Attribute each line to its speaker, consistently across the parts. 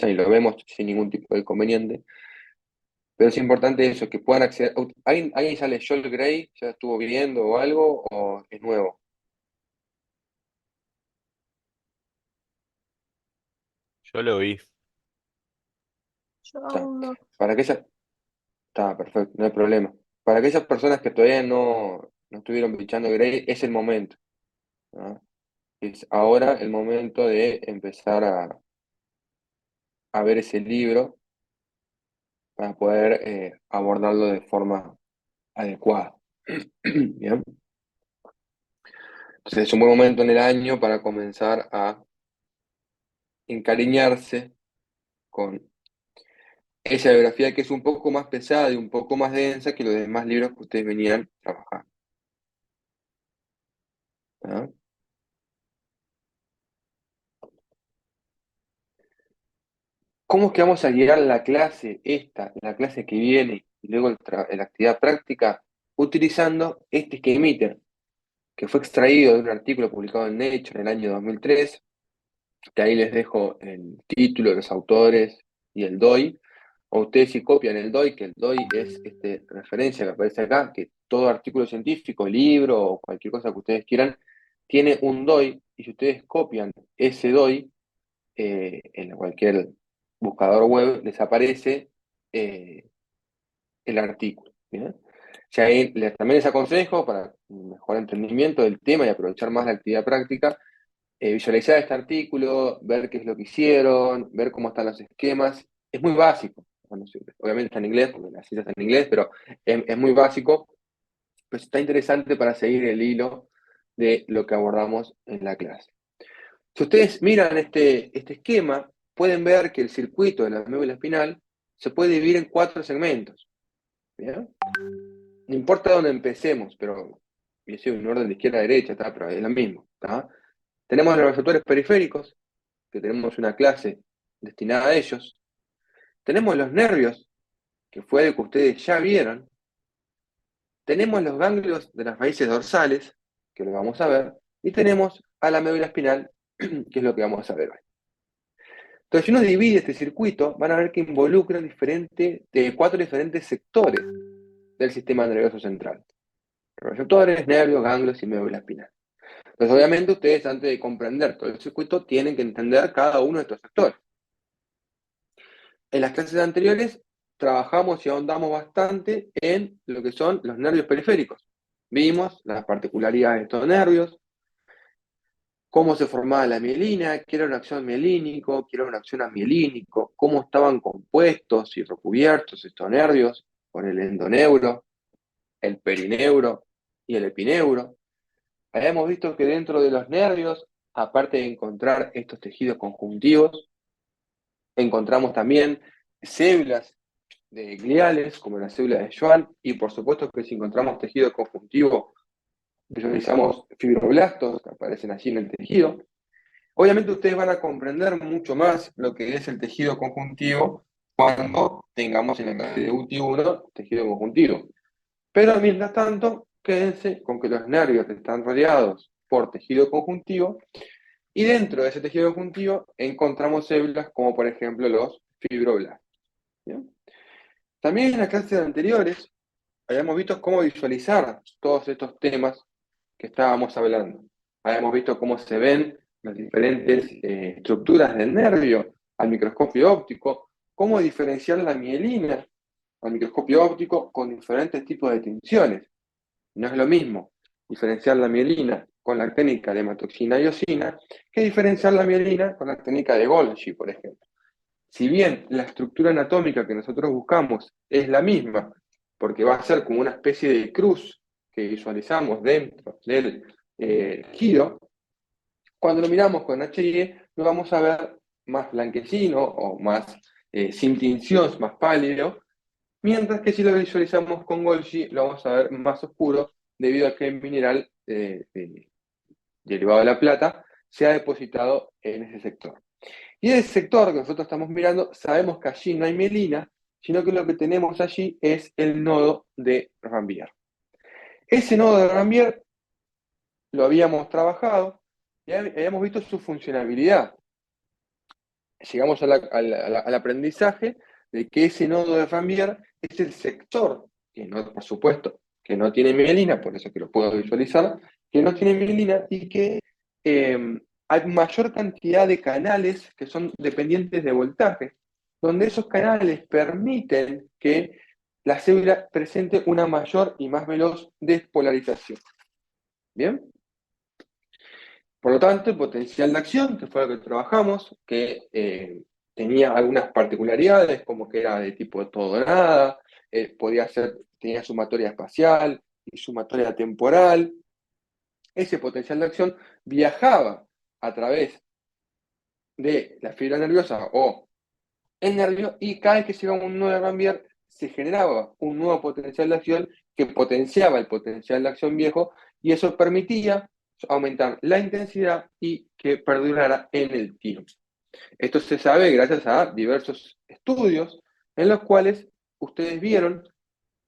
Speaker 1: y lo vemos sin ningún tipo de inconveniente. Pero es importante eso, que puedan acceder. ¿Alguien ya leyó el Grey? ¿Ya estuvo viendo o algo? ¿O es nuevo?
Speaker 2: Yo lo vi.
Speaker 3: Yo
Speaker 1: Está.
Speaker 3: aún no.
Speaker 1: Para que esa, está perfecto, no hay problema. Para aquellas personas que todavía no estuvieron bichando Grey, es el momento, ¿no? Es ahora el momento de empezar a ver ese libro para poder abordarlo de forma adecuada. Bien. Entonces es un buen momento en el año para comenzar a encariñarse con esa biografía que es un poco más pesada y un poco más densa que los demás libros que ustedes venían trabajando, ¿no? ¿Cómo es que vamos a guiar la clase esta, la clase que viene y luego la actividad práctica utilizando este esquemita que fue extraído de un artículo publicado en Nature en el año 2003, que ahí les dejo el título, los autores y el DOI, o ustedes si copian el DOI, que el DOI es referencia que aparece acá, que todo artículo científico, libro o cualquier cosa que ustedes quieran, tiene un DOI, y si ustedes copian ese DOI en cualquier buscador web, les aparece eh, el artículo. ¿Bien? Ya ahí también les aconsejo, para un mejor entendimiento del tema y aprovechar más la actividad práctica, visualizar este artículo, ver qué es lo que hicieron, ver cómo están los esquemas. Es muy básico. Bueno, sí, obviamente está en inglés, porque la ciencia está en inglés, pero es muy básico. Pues está interesante para seguir el hilo de lo que abordamos en la clase. Si ustedes miran este esquema, pueden ver que el circuito de la médula espinal se puede dividir en 4 segmentos. ¿Bien? No importa dónde empecemos, pero yo sigo en orden de izquierda a derecha, ¿tá? Pero es lo mismo. ¿Tá? Tenemos los receptores periféricos, que tenemos una clase destinada a ellos. Tenemos los nervios, que fue el que ustedes ya vieron. Tenemos los ganglios de las raíces dorsales, que lo vamos a ver. Y tenemos a la médula espinal, que es lo que vamos a ver hoy. Entonces, si uno divide este circuito, van a ver que involucra 4 diferentes sectores del sistema nervioso central. Receptores, nervios, ganglios y médula espinal. Entonces, obviamente, ustedes antes de comprender todo el circuito, tienen que entender cada uno de estos sectores. En las clases anteriores trabajamos y ahondamos bastante en lo que son los nervios periféricos. Vimos las particularidades de estos nervios, cómo se formaba la mielina, qué era un axón mielínico, qué era un axón amielínico, cómo estaban compuestos y recubiertos estos nervios por el endoneuro, el perineuro y el epineuro. Habíamos visto que dentro de los nervios, aparte de encontrar estos tejidos conjuntivos, encontramos también células de gliales, como la célula de Schwann, y por supuesto que si encontramos tejido conjuntivo, visualizamos fibroblastos que aparecen allí en el tejido. Obviamente ustedes van a comprender mucho más lo que es el tejido conjuntivo cuando tengamos en la clase de UTI1 tejido conjuntivo. Pero mientras tanto, quédense con que los nervios están rodeados por tejido conjuntivo y dentro de ese tejido conjuntivo encontramos células como por ejemplo los fibroblastos. ¿Bien? También en las clases anteriores habíamos visto cómo visualizar todos estos temas que estábamos hablando. Habíamos visto cómo se ven las diferentes estructuras del nervio al microscopio óptico, cómo diferenciar la mielina al microscopio óptico con diferentes tipos de tensiones. No es lo mismo diferenciar la mielina con la técnica de hematoxina y iosina que diferenciar la mielina con la técnica de Golgi, por ejemplo. Si bien la estructura anatómica que nosotros buscamos es la misma, porque va a ser como una especie de cruz que visualizamos dentro del tejido, cuando lo miramos con HIE lo vamos a ver más blanquecino o más sin tinción, más pálido, mientras que si lo visualizamos con Golgi lo vamos a ver más oscuro debido a que el mineral derivado de la plata se ha depositado en ese sector. Y en el sector que nosotros estamos mirando, sabemos que allí no hay mielina, sino que lo que tenemos allí es el nodo de Rambier. Ese nodo de Rambier lo habíamos trabajado y habíamos visto su funcionalidad. llegamos al aprendizaje de que ese nodo de Ranvier es el sector, que no, por supuesto, que no tiene mielina, por eso que lo puedo visualizar, que no tiene mielina y que hay mayor cantidad de canales que son dependientes de voltaje, donde esos canales permiten que la célula presente una mayor y más veloz despolarización. ¿Bien? Por lo tanto, el potencial de acción, que fue lo que trabajamos, que tenía algunas particularidades, como que era de tipo todo o nada, tenía sumatoria espacial y sumatoria temporal. Ese potencial de acción viajaba a través de la fibra nerviosa o el nervio, y cada vez que llegaba un nuevo Ranvier, se generaba un nuevo potencial de acción que potenciaba el potencial de acción viejo, y eso permitía aumentar la intensidad y que perdurara en el tiempo. Esto se sabe gracias a diversos estudios en los cuales ustedes vieron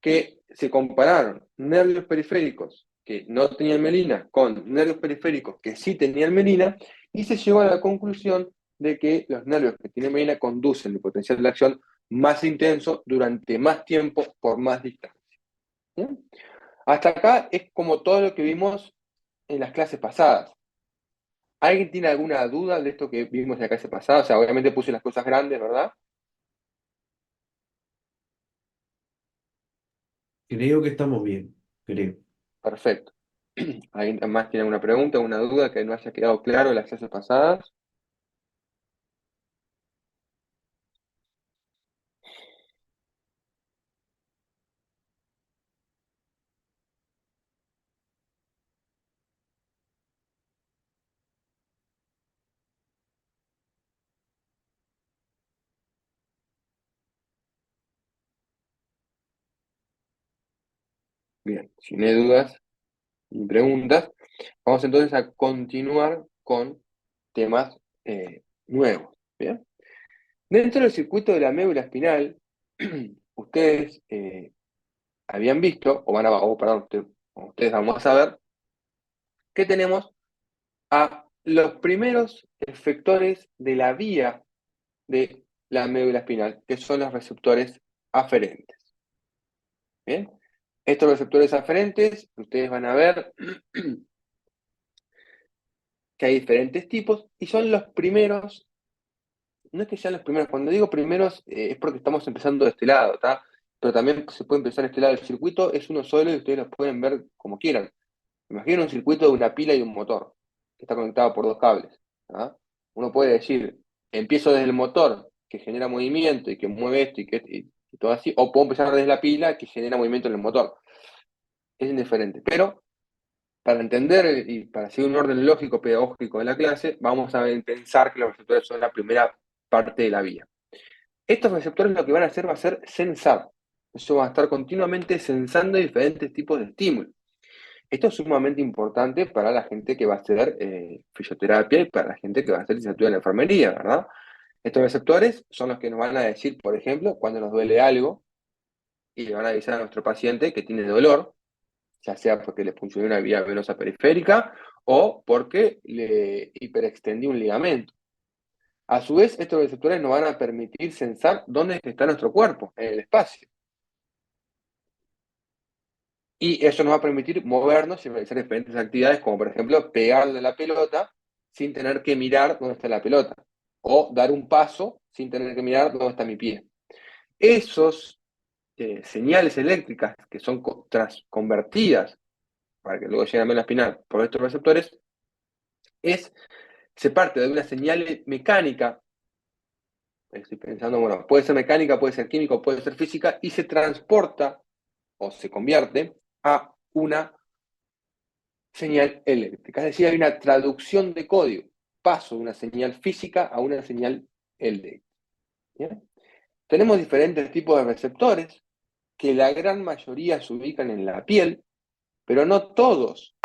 Speaker 1: que se compararon nervios periféricos que no tenían melina con nervios periféricos que sí tenían melina, y se llegó a la conclusión de que los nervios que tienen melina conducen el potencial de acción más intenso durante más tiempo por más distancia. ¿Bien? Hasta acá es como todo lo que vimos en las clases pasadas. ¿Alguien tiene alguna duda de esto que vimos en la clase pasada? O sea, obviamente puse las cosas grandes, ¿verdad?
Speaker 4: Creo que estamos bien, creo.
Speaker 1: Perfecto. ¿Alguien más tiene alguna pregunta, alguna duda que no haya quedado claro en las clases pasadas? Bien, si no hay dudas ni preguntas, vamos entonces a continuar con temas nuevos. ¿Bien? Dentro del circuito de la médula espinal, ustedes habían visto, ustedes vamos a ver, que tenemos a los primeros efectores de la vía de la médula espinal, que son los receptores aferentes. ¿Bien? Estos receptores aferentes, ustedes van a ver que hay diferentes tipos y son los primeros. No es que sean los primeros, cuando digo primeros es porque estamos empezando de este lado, ¿tá? Pero también se puede empezar de este lado. El circuito es uno solo y ustedes lo pueden ver como quieran. Imaginen un circuito de una pila y un motor, que está conectado por dos cables. ¿Tá? Uno puede decir, empiezo desde el motor, que genera movimiento y que mueve esto y todo así, o puedo empezar desde la pila, que genera movimiento en el motor. Es indiferente. Pero para entender y para seguir un orden lógico pedagógico de la clase, vamos a pensar que los receptores son la primera parte de la vía. Estos receptores lo que van a hacer va a ser sensar. Eso va a estar continuamente sensando diferentes tipos de estímulos. Esto es sumamente importante para la gente que va a hacer fisioterapia y para la gente que va a hacer licenciatura en la enfermería, ¿verdad? Estos receptores son los que nos van a decir, por ejemplo, cuando nos duele algo y le van a avisar a nuestro paciente que tiene dolor, ya sea porque le funcionó una vía venosa periférica o porque le hiperextendió un ligamento. A su vez, estos receptores nos van a permitir sensar dónde está nuestro cuerpo, en el espacio. Y eso nos va a permitir movernos y realizar diferentes actividades, como por ejemplo pegarle a la pelota sin tener que mirar dónde está la pelota. O dar un paso sin tener que mirar dónde está mi pie. Esos señales eléctricas que son convertidas para que luego lleguen a la espinal por estos receptores, se parte de una señal mecánica. Estoy pensando, bueno, puede ser mecánica, puede ser química, puede ser física, y se transporta o se convierte a una señal eléctrica. Es decir, hay una traducción de código. Paso de una señal física a una señal eléctrica. ¿Bien? Tenemos diferentes tipos de receptores, que la gran mayoría se ubican en la piel, pero no todos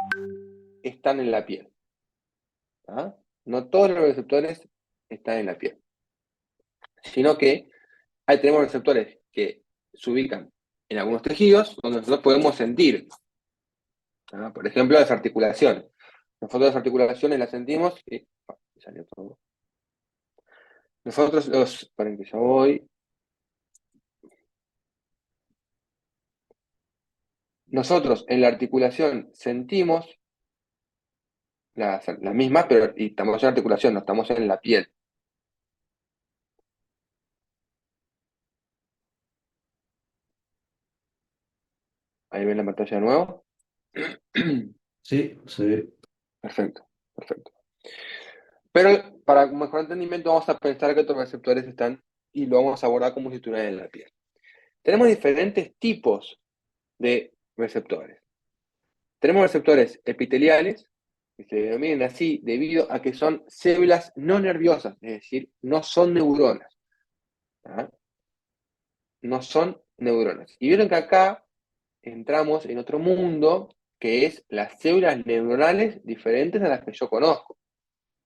Speaker 1: están en la piel. ¿Ah? No todos los receptores están en la piel, sino que ahí tenemos receptores que se ubican en algunos tejidos donde nosotros podemos sentir. ¿Ah? Por ejemplo, las articulaciones. Nosotros las articulaciones las sentimos y salió todo. Esperen que ya voy. Nosotros en la articulación sentimos la misma, pero y estamos en articulación, no estamos en la piel. Ahí ven la pantalla de nuevo.
Speaker 4: Sí, se ve.
Speaker 1: Perfecto, perfecto. Pero para un mejor entendimiento vamos a pensar que otros receptores están y lo vamos a abordar como si estuvieran en la piel. Tenemos diferentes tipos de receptores. Tenemos receptores epiteliales, que se denominan así debido a que son células no nerviosas, es decir, no son neuronas. ¿Ah? No son neuronas. Y vieron que acá entramos en otro mundo que es las células neuronales diferentes a las que yo conozco.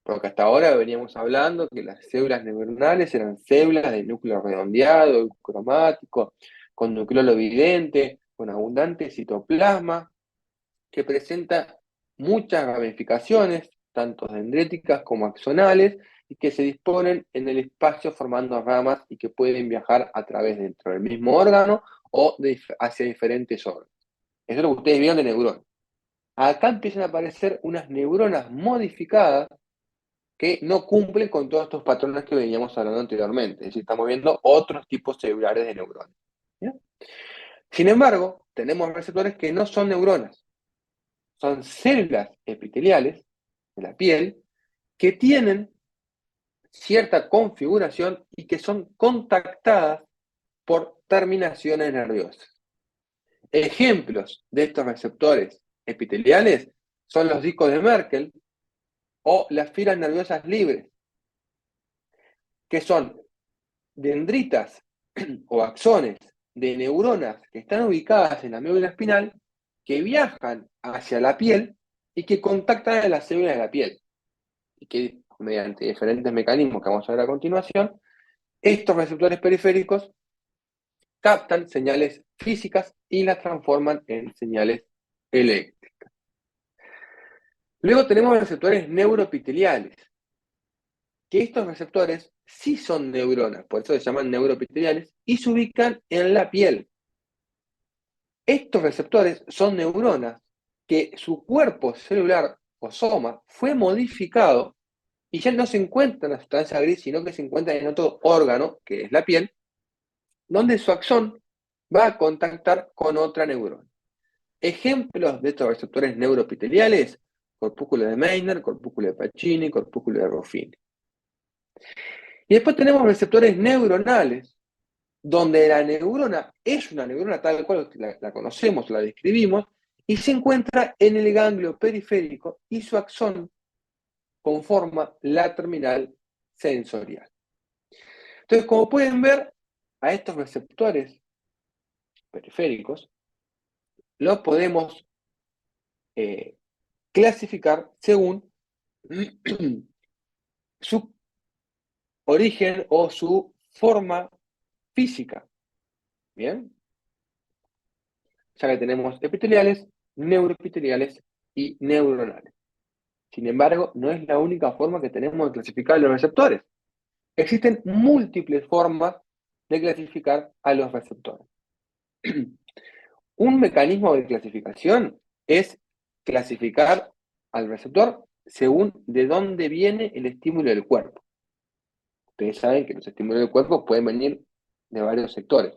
Speaker 1: Porque hasta ahora veníamos hablando que las células neuronales eran células de núcleo redondeado, cromático, con nucleolo evidente, con abundante citoplasma, que presenta muchas ramificaciones, tanto dendríticas como axonales, y que se disponen en el espacio formando ramas y que pueden viajar a través dentro del mismo órgano o hacia diferentes órganos. Eso es lo que ustedes vieron de neuronas. Acá empiezan a aparecer unas neuronas modificadas que no cumplen con todos estos patrones que veníamos hablando anteriormente. Es decir, estamos viendo otros tipos celulares de neuronas. ¿Ya? Sin embargo, tenemos receptores que no son neuronas, son células epiteliales de la piel que tienen cierta configuración y que son contactadas por terminaciones nerviosas. Ejemplos de estos receptores epiteliales son los discos de Merkel o las filas nerviosas libres, que son dendritas o axones de neuronas que están ubicadas en la médula espinal, que viajan hacia la piel y que contactan a las células de la piel. Y que mediante diferentes mecanismos que vamos a ver a continuación, estos receptores periféricos captan señales físicas y las transforman en señales eléctricas. Luego tenemos receptores neuroepiteliales, que estos receptores sí son neuronas, por eso se llaman neuroepiteliales, y se ubican en la piel. Estos receptores son neuronas que su cuerpo celular o soma fue modificado y ya no se encuentra en la sustancia gris, sino que se encuentra en otro órgano, que es la piel, donde su axón va a contactar con otra neurona. Ejemplos de estos receptores neuroepiteliales: corpúsculo de Meissner, corpúsculo de Pacini, corpúsculo de Ruffini. Y después tenemos receptores neuronales, donde la neurona es una neurona tal cual la conocemos, la describimos, y se encuentra en el ganglio periférico y su axón conforma la terminal sensorial. Entonces, como pueden ver, a estos receptores periféricos los podemos clasificar según su origen o su forma física. ¿Bien? Ya que tenemos epiteliales, neuroepiteliales y neuronales. Sin embargo, no es la única forma que tenemos de clasificar los receptores. Existen múltiples formas de clasificar a los receptores. Un mecanismo de clasificación es clasificar al receptor según de dónde viene el estímulo del cuerpo. Ustedes saben que los estímulos del cuerpo pueden venir de varios sectores,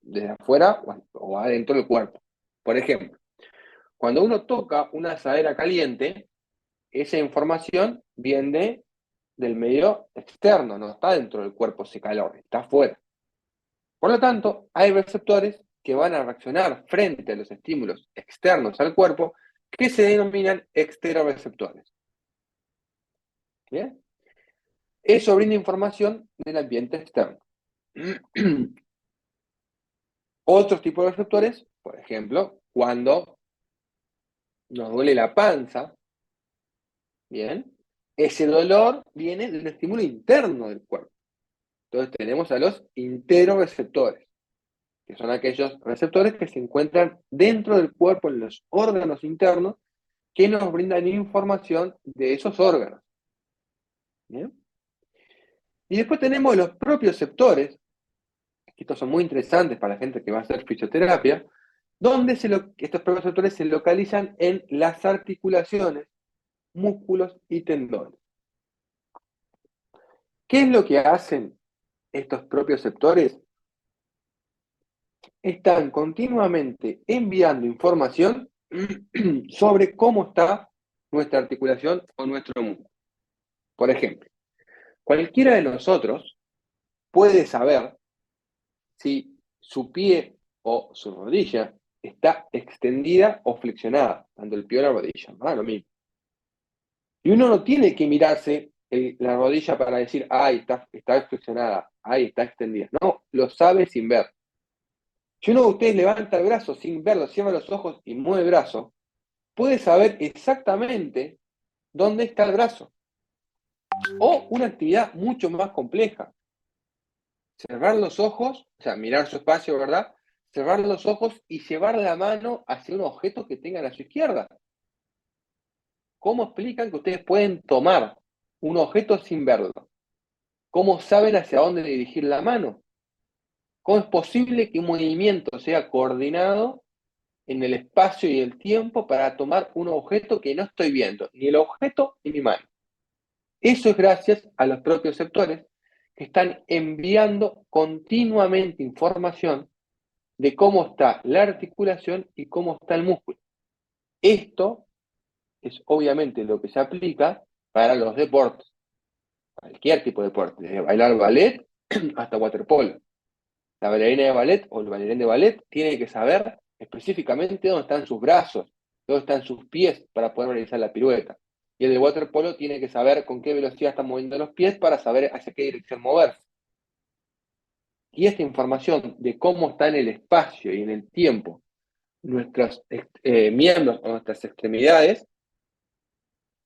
Speaker 1: desde afuera o adentro del cuerpo. Por ejemplo, cuando uno toca una asadera caliente, esa información viene del medio externo, no está dentro del cuerpo ese calor, está afuera. Por lo tanto, hay receptores que van a reaccionar frente a los estímulos externos al cuerpo que se denominan exteroreceptores. ¿Bien? Eso brinda información del ambiente externo. Otros tipos de receptores, por ejemplo, cuando nos duele la panza, ¿bien? Ese dolor viene de un estímulo interno del cuerpo. Entonces tenemos a los interoreceptores, que son aquellos receptores que se encuentran dentro del cuerpo, en los órganos internos, que nos brindan información de esos órganos. ¿Bien? Y después tenemos los propioceptores, que estos son muy interesantes para la gente que va a hacer fisioterapia, donde estos propioceptores se localizan en las articulaciones, músculos y tendones. ¿Qué es lo que hacen estos propioceptores? Están continuamente enviando información sobre cómo está nuestra articulación o nuestro músculo. Por ejemplo, cualquiera de nosotros puede saber si su pie o su rodilla está extendida o flexionada, tanto el pie o la rodilla, ¿no? Lo mismo. Y uno no tiene que mirarse la rodilla para decir, ay, está flexionada, ay, está extendida. No, lo sabe sin ver. Si uno de ustedes levanta el brazo sin verlo, cierra los ojos y mueve el brazo, puede saber exactamente dónde está el brazo. O una actividad mucho más compleja. Cerrar los ojos, o sea, mirar su espacio, ¿verdad? Cerrar los ojos y llevar la mano hacia un objeto que tengan a su izquierda. ¿Cómo explican que ustedes pueden tomar un objeto sin verlo? ¿Cómo saben hacia dónde dirigir la mano? ¿Cómo es posible que un movimiento sea coordinado en el espacio y el tiempo para tomar un objeto que no estoy viendo, ni el objeto ni mi mano? Eso es gracias a los propioceptores que están enviando continuamente información de cómo está la articulación y cómo está el músculo. Esto es obviamente lo que se aplica para los deportes, cualquier tipo de deporte, desde bailar ballet hasta waterpolo. La bailarina de ballet o el bailarín de ballet tiene que saber específicamente dónde están sus brazos, dónde están sus pies para poder realizar la pirueta. Y el de waterpolo tiene que saber con qué velocidad están moviendo los pies para saber hacia qué dirección moverse. Y esta información de cómo está en el espacio y en el tiempo nuestros miembros o nuestras extremidades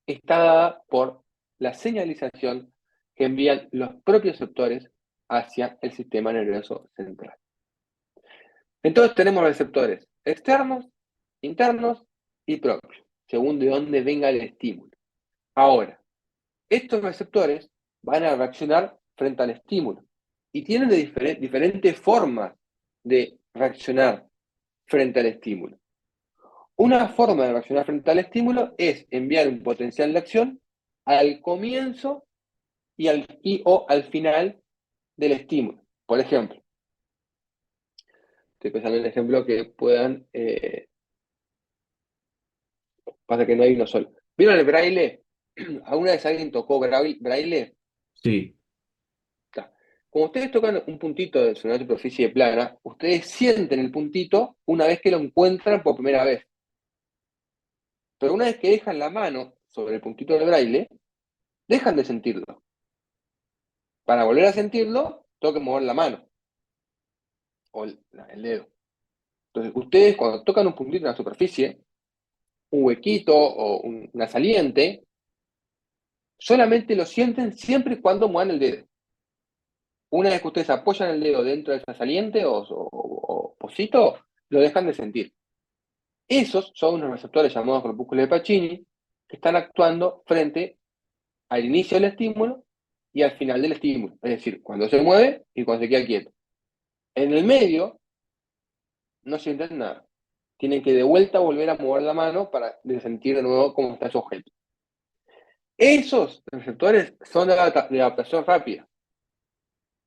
Speaker 1: está dada por la señalización que envían los propios receptores hacia el sistema nervioso central. Entonces tenemos receptores externos, internos y propios, según de dónde venga el estímulo. Ahora, estos receptores van a reaccionar frente al estímulo y tienen diferentes formas de reaccionar frente al estímulo. Una forma de reaccionar frente al estímulo es enviar un potencial de acción al comienzo o al final del estímulo. Por ejemplo, estoy pensando en un ejemplo que puedan... pasa que no hay uno solo. ¿Vieron el braille? ¿Alguna vez alguien tocó braille?
Speaker 4: Sí,
Speaker 1: Cuando ustedes tocan un puntito de su superficie plana, ustedes sienten el puntito una vez que lo encuentran por primera vez. Pero una vez que dejan la mano sobre el puntito del braille, dejan de sentirlo. Para volver a sentirlo, tengo que mover la mano o el dedo. Entonces, ustedes cuando tocan un puntito en la superficie, un huequito o una saliente, solamente lo sienten siempre y cuando muevan el dedo. Una vez que ustedes apoyan el dedo dentro de esa saliente o pocito, lo dejan de sentir. Esos son unos receptores llamados corpúsculos de Pacini que están actuando frente al inicio del estímulo y al final del estímulo. Es decir, cuando se mueve y cuando se queda quieto. En el medio no sienten nada. Tienen que de vuelta volver a mover la mano para sentir de nuevo cómo está su objeto. Esos receptores son de adaptación rápida,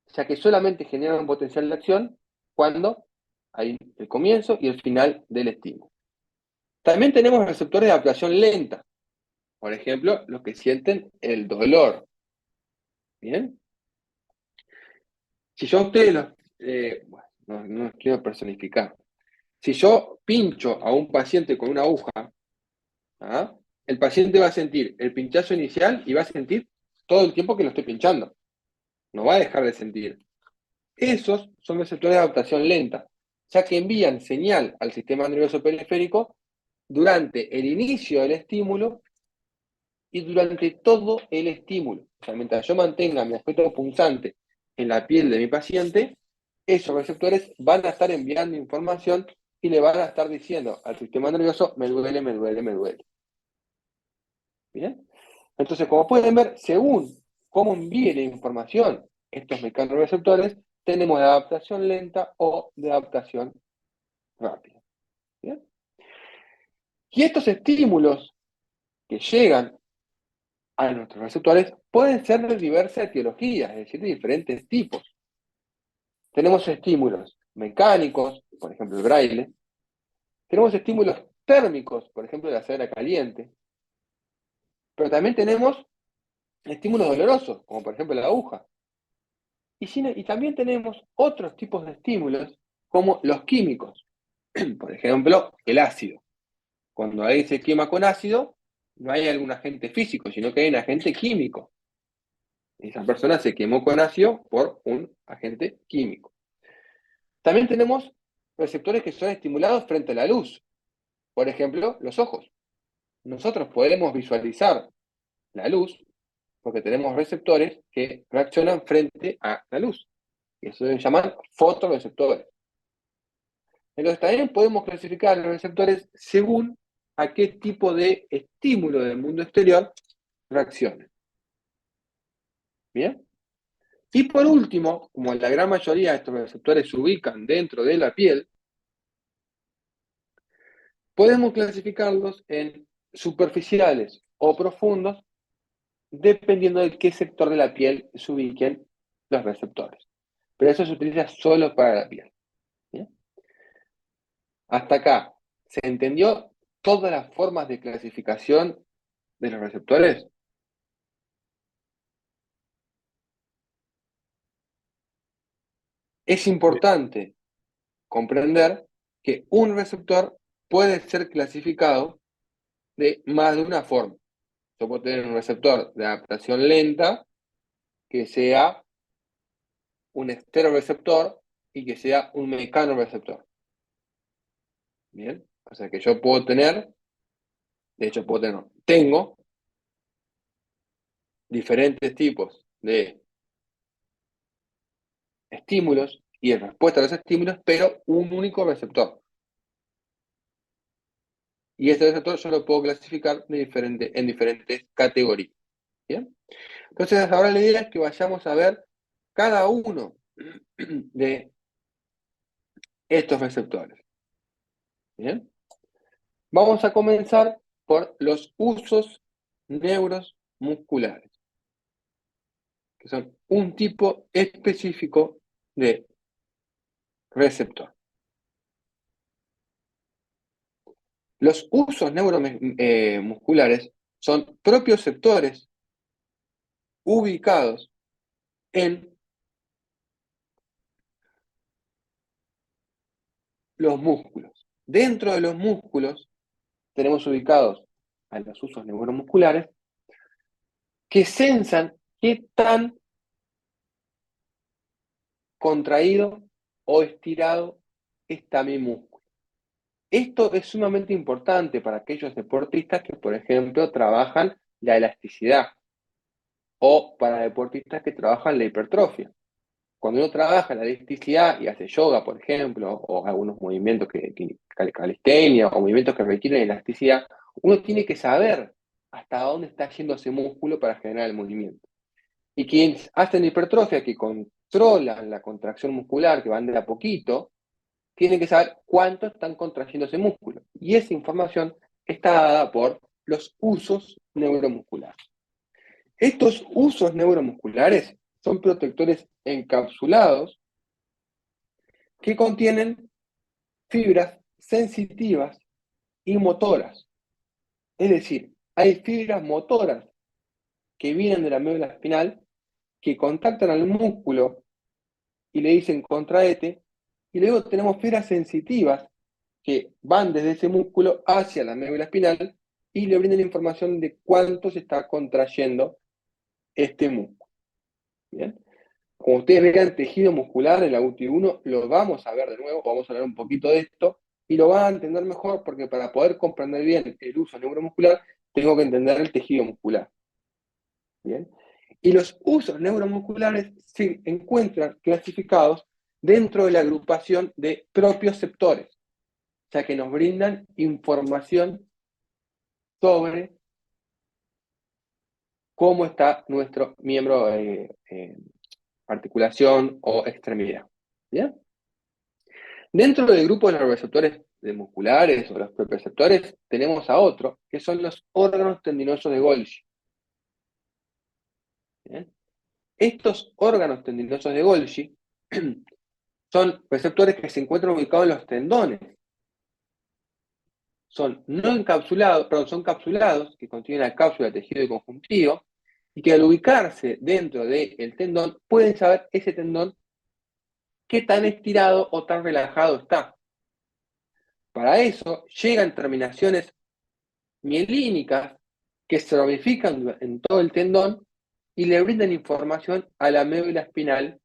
Speaker 1: ya que solamente generan un potencial de acción cuando hay el comienzo y el final del estímulo. También tenemos receptores de adaptación lenta, por ejemplo, los que sienten el dolor. ¿Bien? Si yo a ustedes bueno, no quiero personificar. Si yo pincho a un paciente con una aguja, ¿ah? El paciente va a sentir el pinchazo inicial y va a sentir todo el tiempo que lo estoy pinchando. No va a dejar de sentir. Esos son receptores de adaptación lenta, ya que envían señal al sistema nervioso periférico durante el inicio del estímulo y durante todo el estímulo. O sea, mientras yo mantenga mi aspecto punzante en la piel de mi paciente, esos receptores van a estar enviando información y le van a estar diciendo al sistema nervioso, me duele, me duele, me duele. ¿Bien? Entonces, como pueden ver, según cómo envíe la información estos mecanorreceptores, tenemos de adaptación lenta o de adaptación rápida. ¿Bien? Y estos estímulos que llegan a nuestros receptores pueden ser de diversas etiologías, es decir, de diferentes tipos. Tenemos estímulos mecánicos, por ejemplo el braille. Tenemos estímulos térmicos, por ejemplo la cera caliente. Pero también tenemos estímulos dolorosos, como por ejemplo la aguja. Y también tenemos otros tipos de estímulos, como los químicos. Por ejemplo, el ácido. Cuando alguien se quema con ácido, no hay algún agente físico, sino que hay un agente químico. Esa persona se quemó con ácido por un agente químico. También tenemos receptores que son estimulados frente a la luz. Por ejemplo, los ojos. Nosotros podemos visualizar la luz porque tenemos receptores que reaccionan frente a la luz. Y eso se llaman fotorreceptores. Entonces también podemos clasificar los receptores según a qué tipo de estímulo del mundo exterior reaccionan. ¿Bien? Y por último, como la gran mayoría de estos receptores se ubican dentro de la piel, podemos clasificarlos en superficiales o profundos, dependiendo de qué sector de la piel se ubiquen los receptores. Pero eso se utiliza solo para la piel. ¿Bien? Hasta acá, ¿se entendió todas las formas de clasificación de los receptores? Es importante comprender que un receptor puede ser clasificado de más de una forma. Yo puedo tener un receptor de adaptación lenta que sea un esteroreceptor y que sea un mecanorreceptor. Bien, o sea que yo puedo tener, de hecho tengo diferentes tipos de estímulos y en respuesta a los estímulos, pero un único receptor. Y este receptor yo lo puedo clasificar en diferentes categorías. ¿Bien? Entonces ahora la idea es que vayamos a ver cada uno de estos receptores. ¿Bien? Vamos a comenzar por los usos neuromusculares, que son un tipo específico de receptor. Los usos neuromusculares son propioceptores ubicados en los músculos. Dentro de los músculos tenemos ubicados a los usos neuromusculares que sensan qué tan contraído o estirado está mi músculo. Esto es sumamente importante para aquellos deportistas que, por ejemplo, trabajan la elasticidad o para deportistas que trabajan la hipertrofia. Cuando uno trabaja la elasticidad y hace yoga, por ejemplo, o algunos movimientos calistenia o movimientos que requieren elasticidad, uno tiene que saber hasta dónde está yendo ese músculo para generar el movimiento. Y quienes hacen hipertrofia, que controlan la contracción muscular, que van de a poquito, tienen que saber cuánto están contrayendo ese músculo. Y esa información está dada por los usos neuromusculares. Estos usos neuromusculares son protectores encapsulados que contienen fibras sensitivas y motoras. Es decir, hay fibras motoras que vienen de la médula espinal que contactan al músculo y le dicen contraete, y luego tenemos fibras sensitivas que van desde ese músculo hacia la médula espinal y le brindan información de cuánto se está contrayendo este músculo. ¿Bien? Como ustedes vean, tejido muscular en la UTI1 lo vamos a ver de nuevo, vamos a hablar un poquito de esto, y lo van a entender mejor porque para poder comprender bien el uso neuromuscular, tengo que entender el tejido muscular. ¿Bien? Y los usos neuromusculares se encuentran clasificados dentro de la agrupación de propioceptores, o sea que nos brindan información sobre cómo está nuestro miembro articulación o extremidad. ¿Bien? Dentro del grupo de los receptores musculares o los propioceptores, tenemos a otro, que son los órganos tendinosos de Golgi. ¿Bien? Estos órganos tendinosos de Golgi son receptores que se encuentran ubicados en los tendones. Son no encapsulados, perdón, son capsulados, que contienen la cápsula de tejido y conjuntivo, y que al ubicarse dentro del tendón, pueden saber ese tendón qué tan estirado o tan relajado está. Para eso llegan terminaciones mielínicas que se ramifican en todo el tendón y le brindan información a la médula espinal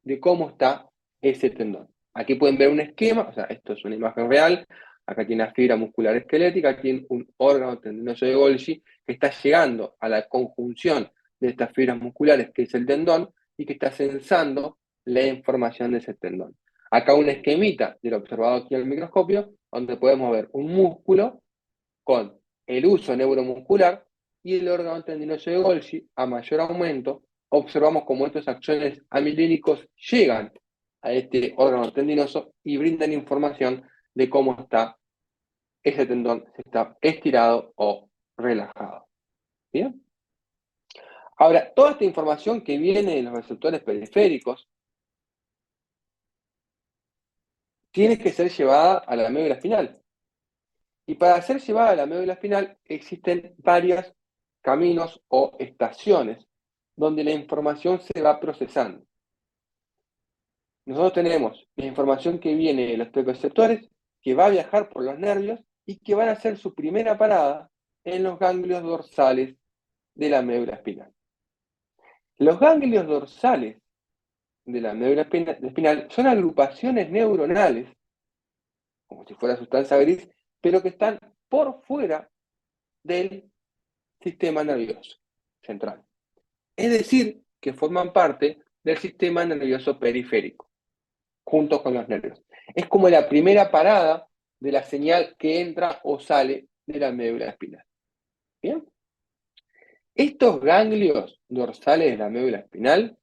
Speaker 1: de cómo está ese tendón. Aquí pueden ver un esquema, o sea, esto es una imagen real, acá tiene una fibra muscular esquelética, aquí tiene un órgano tendinoso de Golgi que está llegando a la conjunción de estas fibras musculares, que es el tendón, y que está censando la información de ese tendón. Acá un esquemita del observado aquí en el microscopio, donde podemos ver un músculo con el uso neuromuscular y el órgano tendinoso de Golgi. A mayor aumento, observamos cómo estos axones amilínicos llegan a este órgano tendinoso y brindan información de cómo está ese tendón, si está estirado o relajado. ¿Bien? Ahora, toda esta información que viene de los receptores periféricos tiene que ser llevada a la médula espinal. Y para ser llevada a la médula espinal existen varios caminos o estaciones donde la información se va procesando. Nosotros tenemos la información que viene de los preceptores, que va a viajar por los nervios y que van a hacer su primera parada en los ganglios dorsales de la médula espinal. Los ganglios dorsales de la médula espinal son agrupaciones neuronales, como si fuera sustancia gris, pero que están por fuera del sistema nervioso central. Es decir, que forman parte del sistema nervioso periférico, junto con los nervios. Es como la primera parada de la señal que entra o sale de la médula espinal. ¿Bien? Estos ganglios dorsales de la médula espinal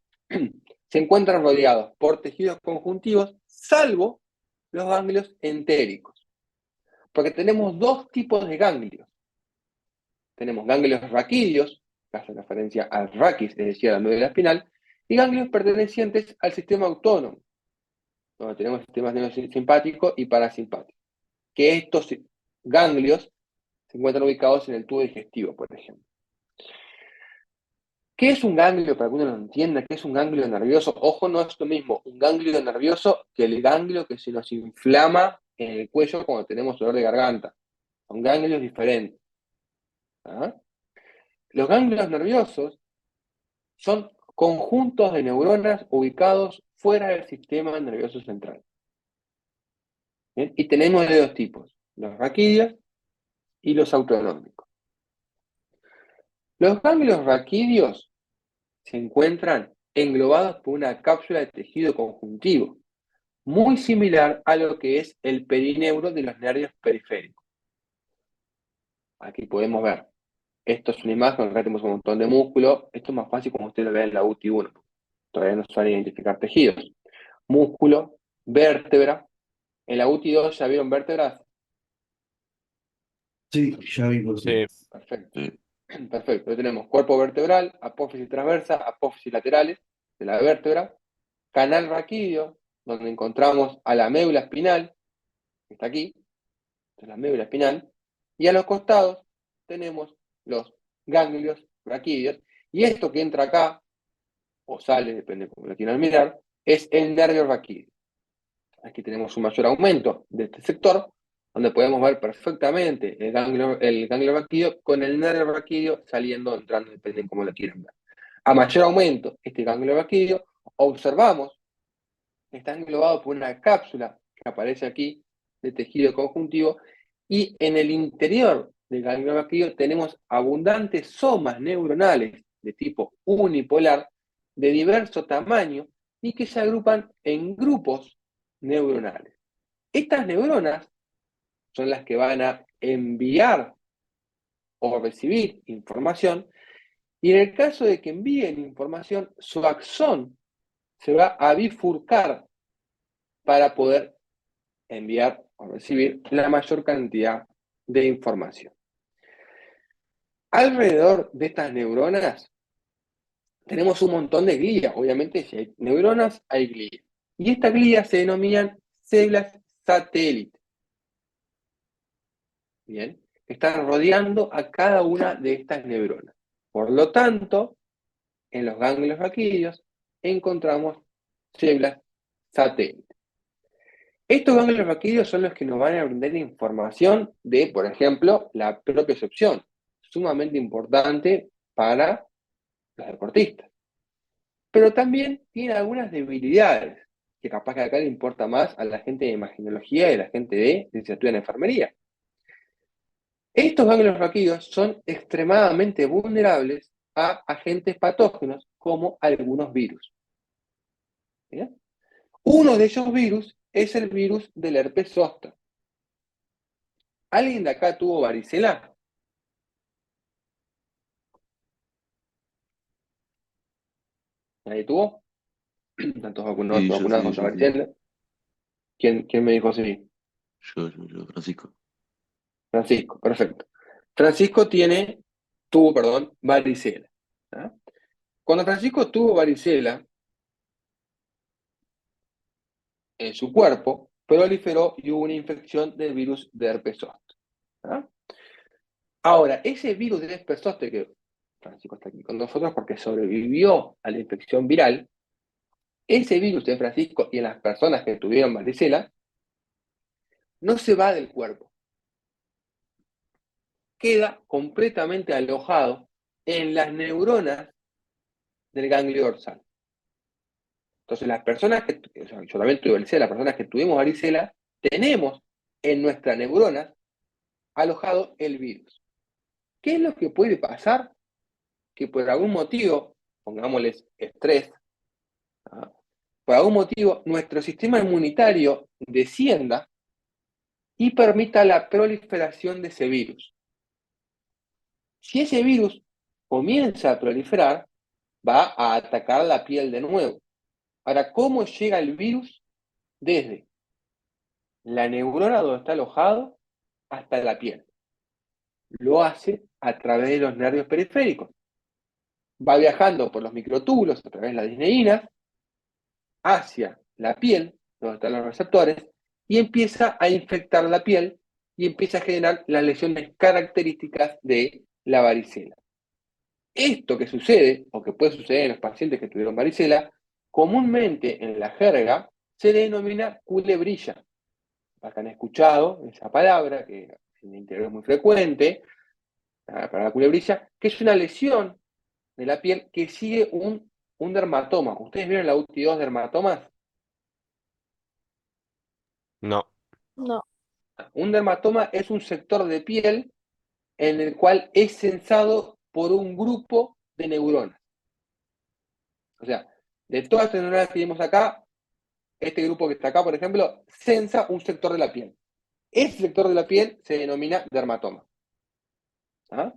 Speaker 1: se encuentran rodeados por tejidos conjuntivos, salvo los ganglios entéricos. Porque tenemos dos tipos de ganglios. Tenemos ganglios raquídeos, que hacen referencia al raquis, es decir, a la médula espinal, y ganglios pertenecientes al sistema autónomo, donde tenemos sistemas nerviosos simpático y parasimpático. Que estos ganglios se encuentran ubicados en el tubo digestivo, por ejemplo. ¿Qué es un ganglio? Para que uno lo entienda, ¿qué es un ganglio nervioso? Ojo, no es lo mismo un ganglio nervioso que el ganglio que se nos inflama en el cuello cuando tenemos dolor de garganta. Son ganglios diferentes. ¿Ah? Los ganglios nerviosos son conjuntos de neuronas ubicados fuera del sistema nervioso central. ¿Bien? Y tenemos de dos tipos, los raquídeos y los autonómicos. Los ganglios raquídeos se encuentran englobados por una cápsula de tejido conjuntivo, muy similar a lo que es el perineuro de los nervios periféricos. Aquí podemos ver, esto es una imagen, acá tenemos un montón de músculo, esto es más fácil como ustedes lo ven en la UTI 1, todavía no saben identificar tejidos. Músculo, vértebra, en la UTI 2 ya vieron vértebras.
Speaker 4: Sí, ya vi por
Speaker 2: Sí,
Speaker 1: Perfecto. Perfecto. Hoy tenemos cuerpo vertebral, apófisis transversa, apófisis laterales de la vértebra, canal raquídeo, donde encontramos a la médula espinal, que está aquí, esta es la médula espinal, y a los costados tenemos los ganglios raquídeos, y esto que entra acá, o sale, depende de cómo lo quieran mirar, es el nervio raquídeo. Aquí tenemos un mayor aumento de este sector, donde podemos ver perfectamente el ganglio raquídeo con el nervio raquídeo saliendo, entrando, depende de cómo lo quieran ver. A mayor aumento, este ganglio raquídeo, observamos que está englobado por una cápsula que aparece aquí de tejido conjuntivo, y en el interior del ganglio raquídeo tenemos abundantes somas neuronales de tipo unipolar de diverso tamaño y que se agrupan en grupos neuronales. Estas neuronas son las que van a enviar o recibir información Y en el caso de que envíen información, su axón se va a bifurcar para poder enviar o recibir la mayor cantidad de información. Alrededor de estas neuronas tenemos un montón de glías. Obviamente, si hay neuronas, hay glías. Y estas glías se denominan células satélite. Bien, están rodeando a cada una de estas neuronas. Por lo tanto, en los ganglios raquídeos encontramos células satélite. Estos ganglios raquídeos son los que nos van a brindar información de, por ejemplo, la propiocepción, sumamente importante para los deportistas. Pero también tiene algunas debilidades, que capaz que acá le importa más a la gente de imagenología y a la gente de licenciatura en enfermería. Estos ganglios raquídeos son extremadamente vulnerables a agentes patógenos como algunos virus. ¿Bien? Uno de esos virus es el virus del herpes zóster. ¿Alguien de acá tuvo varicela? ¿Nadie tuvo? ¿Tantos vacunados
Speaker 4: Sí, yo
Speaker 1: contra
Speaker 4: yo fui.
Speaker 1: varicela? ¿Quién me dijo sí?
Speaker 4: Francisco.
Speaker 1: Francisco, perfecto. Francisco tuvo varicela. ¿Ah? Cuando Francisco tuvo varicela, en su cuerpo proliferó y hubo una infección del virus de herpes zóster. ¿Ah? Ahora, ese virus de herpes zóster, que Francisco está aquí con nosotros porque sobrevivió a la infección viral, ese virus de Francisco y en las personas que tuvieron varicela, no se va del cuerpo. Queda completamente alojado en las neuronas del ganglio dorsal. Entonces, las personas o sea, yo también tuve varicela, las personas que tuvimos varicela, tenemos en nuestras neuronas alojado el virus. ¿Qué es lo que puede pasar? Que por algún motivo, pongámosles estrés, ¿ah? Por algún motivo nuestro sistema inmunitario descienda y permita la proliferación de ese virus. Si ese virus comienza a proliferar, va a atacar la piel de nuevo. Ahora, ¿cómo llega el virus? Desde la neurona donde está alojado hasta la piel. Lo hace a través de los nervios periféricos. Va viajando por los microtúbulos a través de las disneinas hacia la piel, donde están los receptores, y empieza a infectar la piel y empieza a generar las lesiones características de la varicela. Esto que sucede, o que puede suceder en los pacientes que tuvieron varicela, comúnmente en la jerga se denomina culebrilla. Acá han escuchado esa palabra, que en el interior es muy frecuente, para la culebrilla, que es una lesión de la piel que sigue un dermatoma. ¿Ustedes vieron la UTI2 dermatomas?
Speaker 2: No.
Speaker 3: No.
Speaker 1: Un dermatoma es un sector de piel en el cual es censado por un grupo de neuronas. O sea, de todas las neuronas que vimos acá, este grupo que está acá, por ejemplo, censa un sector de la piel. Ese sector de la piel se denomina dermatoma. ¿Ah?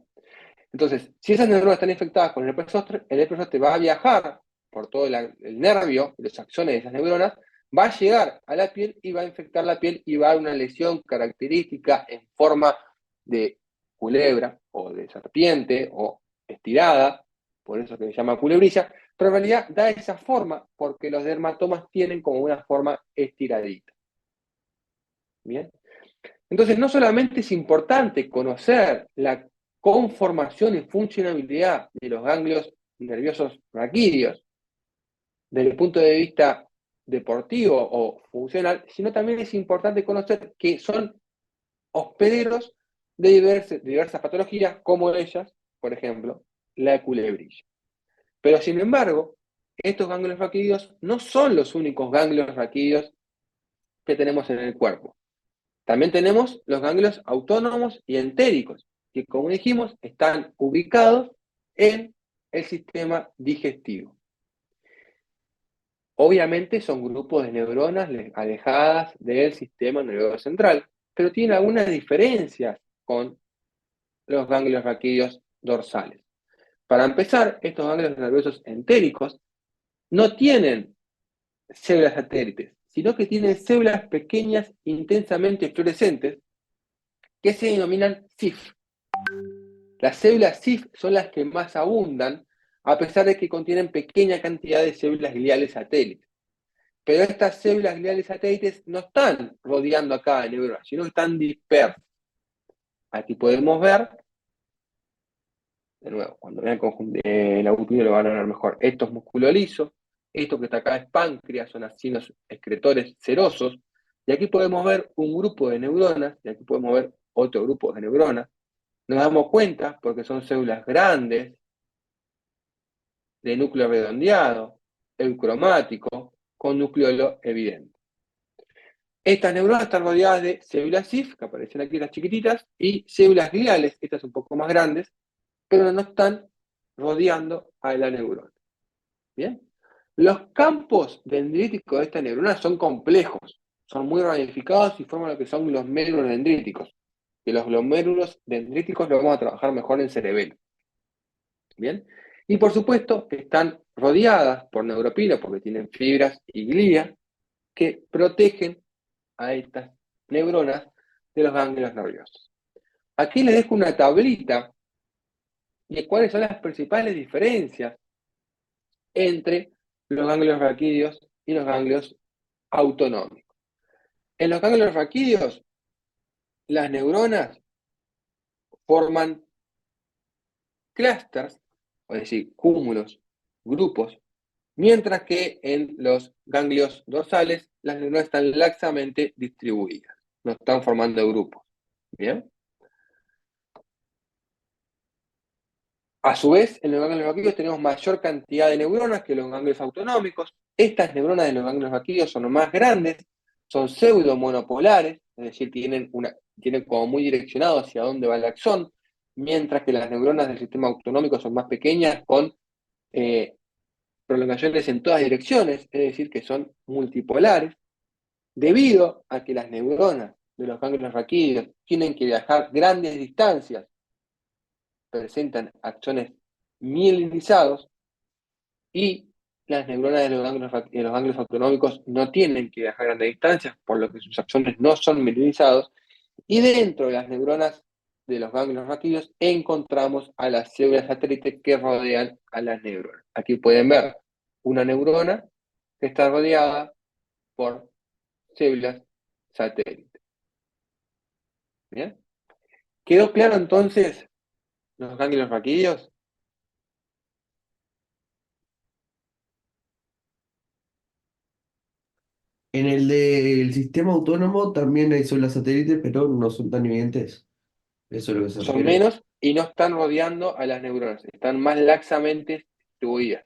Speaker 1: Entonces, si esas neuronas están infectadas con el herpes zóster va a viajar por todo el nervio, los axones de esas neuronas, va a llegar a la piel y va a infectar la piel y va a dar una lesión característica en forma de culebra o de serpiente o estirada, por eso que se llama culebrilla, pero en realidad da esa forma porque los dermatomas tienen como una forma estiradita. ¿Bien? Entonces, no solamente es importante conocer la conformación y funcionalidad de los ganglios nerviosos raquídeos desde el punto de vista deportivo o funcional, sino también es importante conocer que son hospederos de diversas patologías, como ellas, por ejemplo, la culebrilla. Pero sin embargo, estos ganglios raquídeos no son los únicos ganglios raquídeos que tenemos en el cuerpo. También tenemos los ganglios autónomos y entéricos, que como dijimos, están ubicados en el sistema digestivo. Obviamente son grupos de neuronas alejadas del sistema nervioso central, pero tienen algunas diferencias con los ganglios raquídeos dorsales. Para empezar, estos ganglios nerviosos entéricos no tienen células satélites, sino que tienen células pequeñas intensamente fluorescentes que se denominan CIF. Las células CIF son las que más abundan, a pesar de que contienen pequeña cantidad de células gliales satélites. Pero estas células gliales satélites no están rodeando a cada neurona, sino que están dispersas. Aquí podemos ver, de nuevo, cuando vean el audio lo van a ver mejor. Esto es músculo liso, esto que está acá es páncreas, son acinos excretores serosos, y aquí podemos ver un grupo de neuronas, y aquí podemos ver otro grupo de neuronas. Nos damos cuenta porque son células grandes, de núcleo redondeado, eucromático, con nucleolo evidente. Estas neuronas están rodeadas de células CIF, que aparecen aquí las chiquititas, y células gliales, estas un poco más grandes, pero no están rodeando a la neurona. ¿Bien? Los campos dendríticos de esta neurona son complejos, son muy ramificados y forman lo que son los médulos dendríticos. Que los glomérulos dendríticos los vamos a trabajar mejor en cerebelo. ¿Bien? Y por supuesto están rodeadas por neuropila porque tienen fibras y glía que protegen a estas neuronas de los ganglios nerviosos. Aquí les dejo una tablita de cuáles son las principales diferencias entre los ganglios raquídeos y los ganglios autonómicos. En los ganglios raquídeos, las neuronas forman clústeres, es decir, cúmulos, grupos, mientras que en los ganglios dorsales las neuronas están laxamente distribuidas, no están formando grupos. ¿Bien? A su vez, en los ganglios raquídeos tenemos mayor cantidad de neuronas que los ganglios autonómicos. Estas neuronas de los ganglios raquídeos son más grandes, son pseudomonopolares, es decir, tienen como muy direccionado hacia dónde va el axón, mientras que las neuronas del sistema autonómico son más pequeñas, con prolongaciones en todas direcciones, es decir, que son multipolares, debido a que las neuronas de los ganglios raquídeos tienen que viajar grandes distancias, presentan axones mielinizados, y las neuronas de los ganglios autonómicos no tienen que viajar grandes distancias, por lo que sus axones no son mielinizados, y dentro de las neuronas de los ganglios raquídeos encontramos a las células satélites que rodean a las neuronas. Aquí pueden ver una neurona que está rodeada por células satélites. ¿Bien? ¿Quedó claro entonces los ganglios raquídeos?
Speaker 5: En el del sistema autónomo también hay células satélites, pero no son tan evidentes. ¿Eso es lo que se
Speaker 1: Son
Speaker 5: refiere?
Speaker 1: menos y no están rodeando a las neuronas, están más laxamente distribuidas.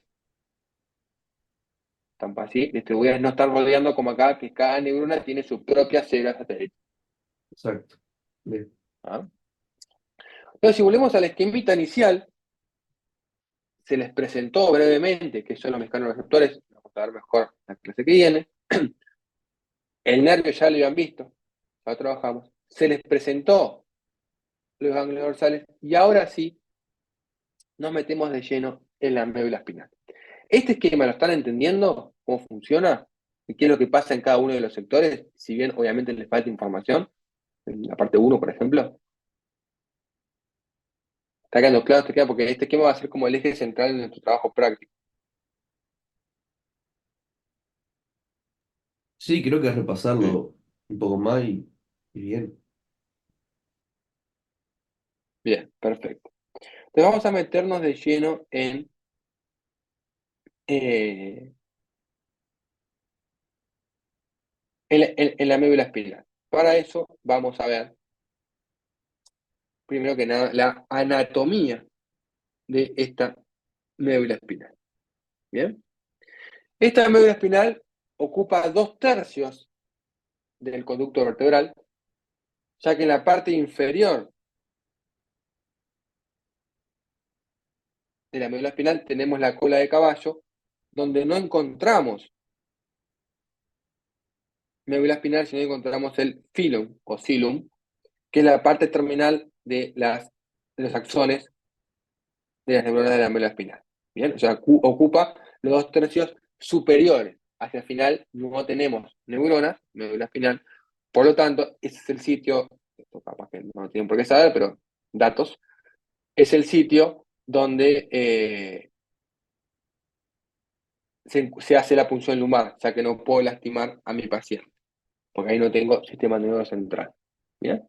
Speaker 1: Están así distribuidas, no están rodeando como acá, que cada neurona tiene su propia célula satélite.
Speaker 5: Exacto. Bien.
Speaker 1: ¿Ah? Entonces, si volvemos a la esquemita inicial, se les presentó brevemente qué son los mecanorreceptores, vamos a ver mejor la clase que viene. El nervio ya lo habían visto, ya lo trabajamos. Se les presentó los ganglios dorsales y ahora sí nos metemos de lleno en la médula espinal. Este esquema, ¿lo están entendiendo? ¿Cómo funciona? ¿Y qué es lo que pasa en cada uno de los sectores? Si bien obviamente les falta información, en la parte 1, por ejemplo. Está quedando claro, te queda porque este esquema va a ser como el eje central de nuestro trabajo práctico.
Speaker 5: Sí, creo que es
Speaker 4: Sí.
Speaker 5: repasarlo un poco más y bien.
Speaker 1: Bien, perfecto. Entonces vamos a meternos de lleno eh, en la médula espinal. Para eso vamos a ver, primero que nada, la anatomía de esta médula espinal. Bien. Esta médula espinal ocupa 2/3 del conducto vertebral, ya que en la parte inferior de la médula espinal tenemos la cola de caballo, donde no encontramos médula espinal, sino encontramos el filum o xilum, que es la parte terminal de los axones de las neuronas de la médula espinal. Bien, o sea, ocupa los 2/3 superiores. Hacia el final no tenemos neuronas, médula espinal, por lo tanto, ese es el sitio, esto capaz que no tienen por qué saber, pero datos, es el sitio donde se hace la punción lumbar, ya que no puedo lastimar a mi paciente, porque ahí no tengo sistema nervioso central. ¿Bien?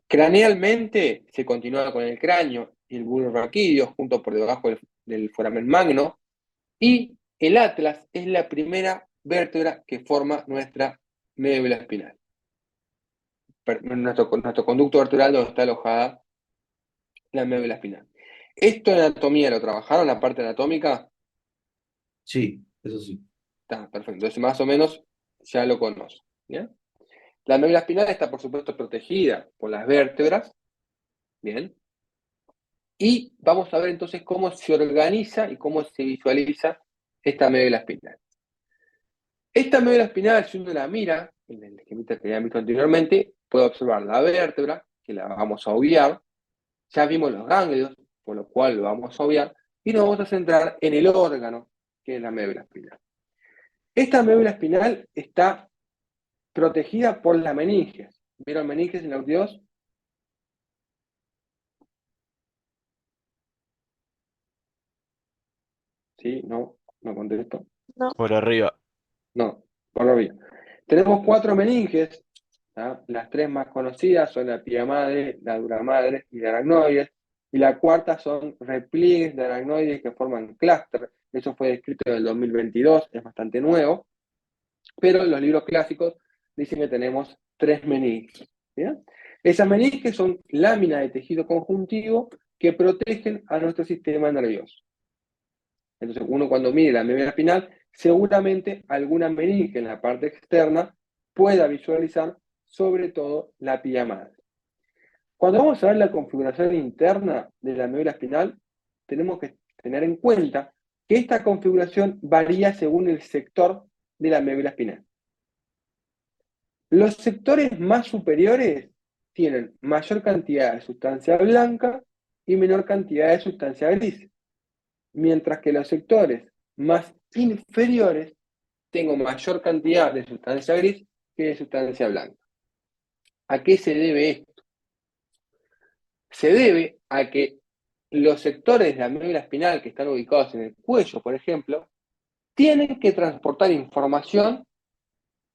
Speaker 1: Cranealmente se continúa con el cráneo y el bulbo raquídeo, junto por debajo del foramen magno, y el atlas es la primera vértebra que forma nuestra médula espinal. Nuestro conducto vertebral donde está alojada la médula espinal. ¿Esto en anatomía lo trabajaron, la parte anatómica?
Speaker 5: Sí, eso sí.
Speaker 1: Está perfecto. Entonces, más o menos ya lo conozco. ¿Bien? La médula espinal está, por supuesto, protegida por las vértebras. Bien. Y vamos a ver entonces cómo se organiza y cómo se visualiza esta médula espinal. Esta médula espinal, si uno la mira, en el esquemita que ya visto anteriormente, puede observar la vértebra, que la vamos a obviar. Ya vimos los ganglios, por lo cual lo vamos a obviar. Y nos vamos a centrar en el órgano, que es la médula espinal. Esta médula espinal está protegida por las meninges. ¿Vieron meninges en la UTI2? ¿Sí? ¿No? ¿No contesto?
Speaker 3: No.
Speaker 2: Por arriba.
Speaker 1: No, por lo bien. Tenemos 4 meninges. ¿Tá? Las 3 más conocidas son la pía madre, la dura madre y la aracnoides. Y la cuarta son repliegues de aracnoides que forman clúster. Eso fue descrito en el 2022, es bastante nuevo. Pero los libros clásicos dicen que tenemos 3 meninges. ¿Bien? Esas meninges son láminas de tejido conjuntivo que protegen a nuestro sistema nervioso. Entonces, uno cuando mire la médula espinal, seguramente alguna meninge en la parte externa pueda visualizar sobre todo la pía madre. Cuando vamos a ver la configuración interna de la médula espinal, tenemos que tener en cuenta que esta configuración varía según el sector de la médula espinal. Los sectores más superiores tienen mayor cantidad de sustancia blanca y menor cantidad de sustancia gris, mientras que los sectores más inferiores tengo mayor cantidad de sustancia gris que de sustancia blanca. ¿A qué se debe esto? Se debe a que los sectores de la médula espinal que están ubicados en el cuello, por ejemplo, tienen que transportar información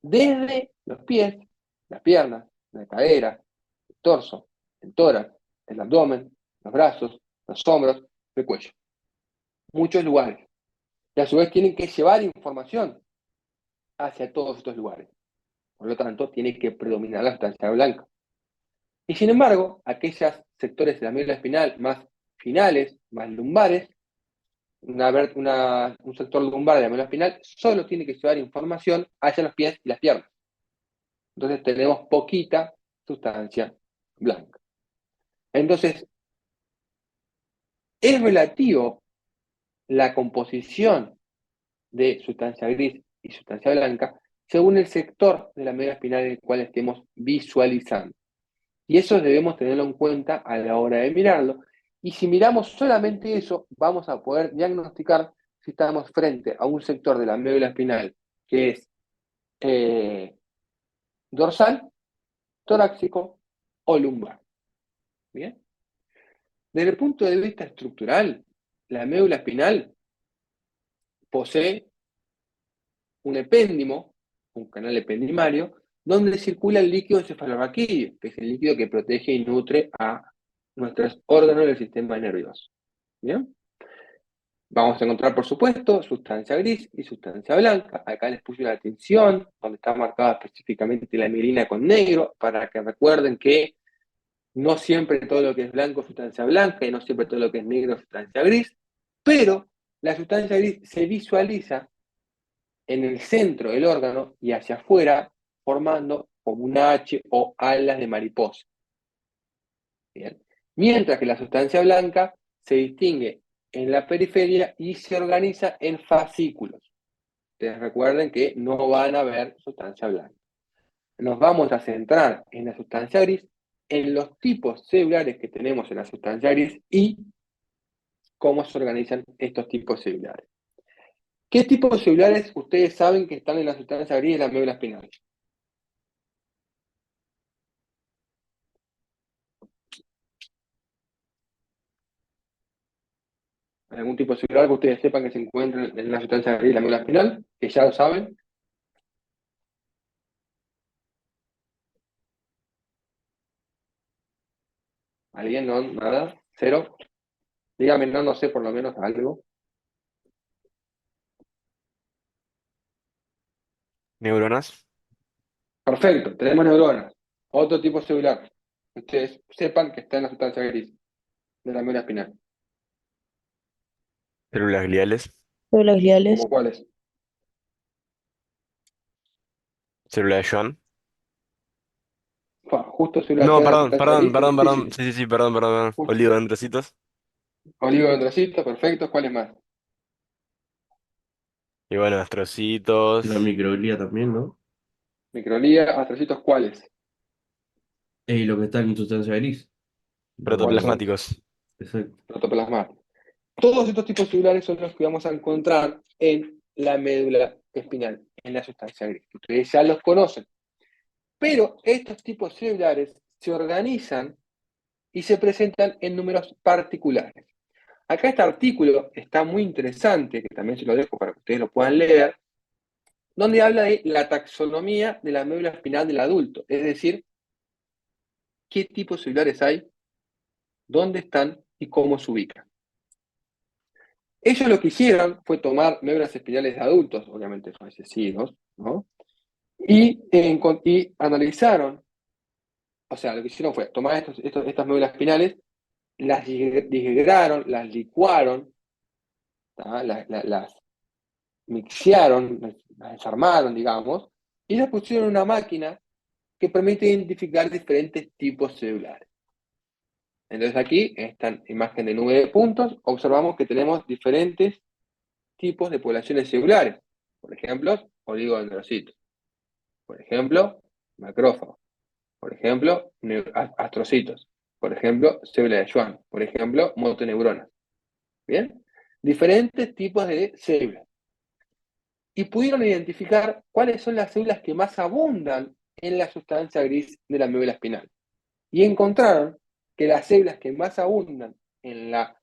Speaker 1: desde los pies, las piernas, la cadera, el torso, el tórax, el abdomen, los brazos, los hombros, el cuello. Muchos lugares. Y a su vez tienen que llevar información hacia todos estos lugares. Por lo tanto, tiene que predominar la sustancia blanca. Y sin embargo, aquellos sectores de la médula espinal más finales, más lumbares, un sector lumbar de la médula espinal solo tiene que llevar información hacia los pies y las piernas. Entonces tenemos poquita sustancia blanca. Entonces, es relativo la composición de sustancia gris y sustancia blanca según el sector de la médula espinal en el cual estemos visualizando. Y eso debemos tenerlo en cuenta a la hora de mirarlo. Y si miramos solamente eso, vamos a poder diagnosticar si estamos frente a un sector de la médula espinal que es dorsal, torácico o lumbar. ¿Bien? Desde el punto de vista estructural, la médula espinal posee un epéndimo, un canal ependimario, donde circula el líquido encefalorraquídeo, que es el líquido que protege y nutre a nuestros órganos del sistema nervioso. ¿Bien? Vamos a encontrar, por supuesto, sustancia gris y sustancia blanca. Acá les puse la atención, donde está marcada específicamente la mielina con negro, para que recuerden que no siempre todo lo que es blanco es sustancia blanca y no siempre todo lo que es negro es sustancia gris, pero la sustancia gris se visualiza en el centro del órgano y hacia afuera, formando como una H o alas de mariposa. ¿Bien? Mientras que la sustancia blanca se distingue en la periferia y se organiza en fascículos. Ustedes recuerden que no van a ver sustancia blanca. Nos vamos a centrar en la sustancia gris, en los tipos celulares que tenemos en la sustancia gris y cómo se organizan estos tipos celulares. ¿Qué tipos celulares ustedes saben que están en la sustancia gris de la médula espinal? ¿Algún tipo celular que ustedes sepan que se encuentra en la sustancia gris de la médula espinal? Que ya lo saben. ¿Alguien? ¿No? ¿Nada? ¿Cero? Dígame, no, no sé, por lo menos algo.
Speaker 2: Neuronas.
Speaker 1: Perfecto, tenemos neuronas. Otro tipo celular. Ustedes sepan que está en la sustancia gris de la médula espinal.
Speaker 2: Células gliales.
Speaker 3: Células gliales.
Speaker 1: ¿Cómo cuáles?
Speaker 2: Célula de Schwann.
Speaker 1: Justo celular que
Speaker 2: No,
Speaker 1: está en la
Speaker 2: perdón,
Speaker 1: sustancia
Speaker 2: perdón,
Speaker 1: gris es
Speaker 2: perdón, perdón.
Speaker 1: difícil.
Speaker 2: Sí, sí, sí, perdón, perdón, perdón.
Speaker 1: Justo.
Speaker 2: Oligodendrocitos.
Speaker 1: Oligodendrocitos, perfecto. ¿Cuáles más?
Speaker 2: Y bueno,
Speaker 5: La
Speaker 2: astrocitos.
Speaker 5: microglía también, ¿no?
Speaker 1: Microlía, astrocitos, ¿cuáles?
Speaker 5: Y lo que está en sustancia gris.
Speaker 1: ¿Cuáles
Speaker 5: Los...
Speaker 1: son?
Speaker 5: Exacto.
Speaker 1: Protoplasmáticos. Todos estos tipos celulares son los que vamos a encontrar en la médula espinal, en la sustancia gris. Ustedes ya los conocen. Pero estos tipos celulares se organizan y se presentan en números particulares. Acá este artículo está muy interesante, que también se lo dejo para que ustedes lo puedan leer, donde habla de la taxonomía de la médula espinal del adulto, es decir, qué tipos celulares hay, dónde están y cómo se ubican. Ellos lo que hicieron fue tomar médulas espinales de adultos, obviamente fallecidos, ¿no? Y analizaron, o sea, lo que hicieron fue tomar estas médulas espinales, las disgregaron, las licuaron, las mixearon, las desarmaron, digamos, y las pusieron en una máquina que permite identificar diferentes tipos celulares. Entonces aquí, en esta imagen de nube de puntos, observamos que tenemos diferentes tipos de poblaciones celulares. Por ejemplo, oligodendrocitos. Por ejemplo, macrófagos. Por ejemplo, astrocitos. Por ejemplo, célula de Schwann. Por ejemplo, motoneuronas. ¿Bien? Diferentes tipos de células. Y pudieron identificar cuáles son las células que más abundan en la sustancia gris de la médula espinal. Y encontraron que las células que más abundan en la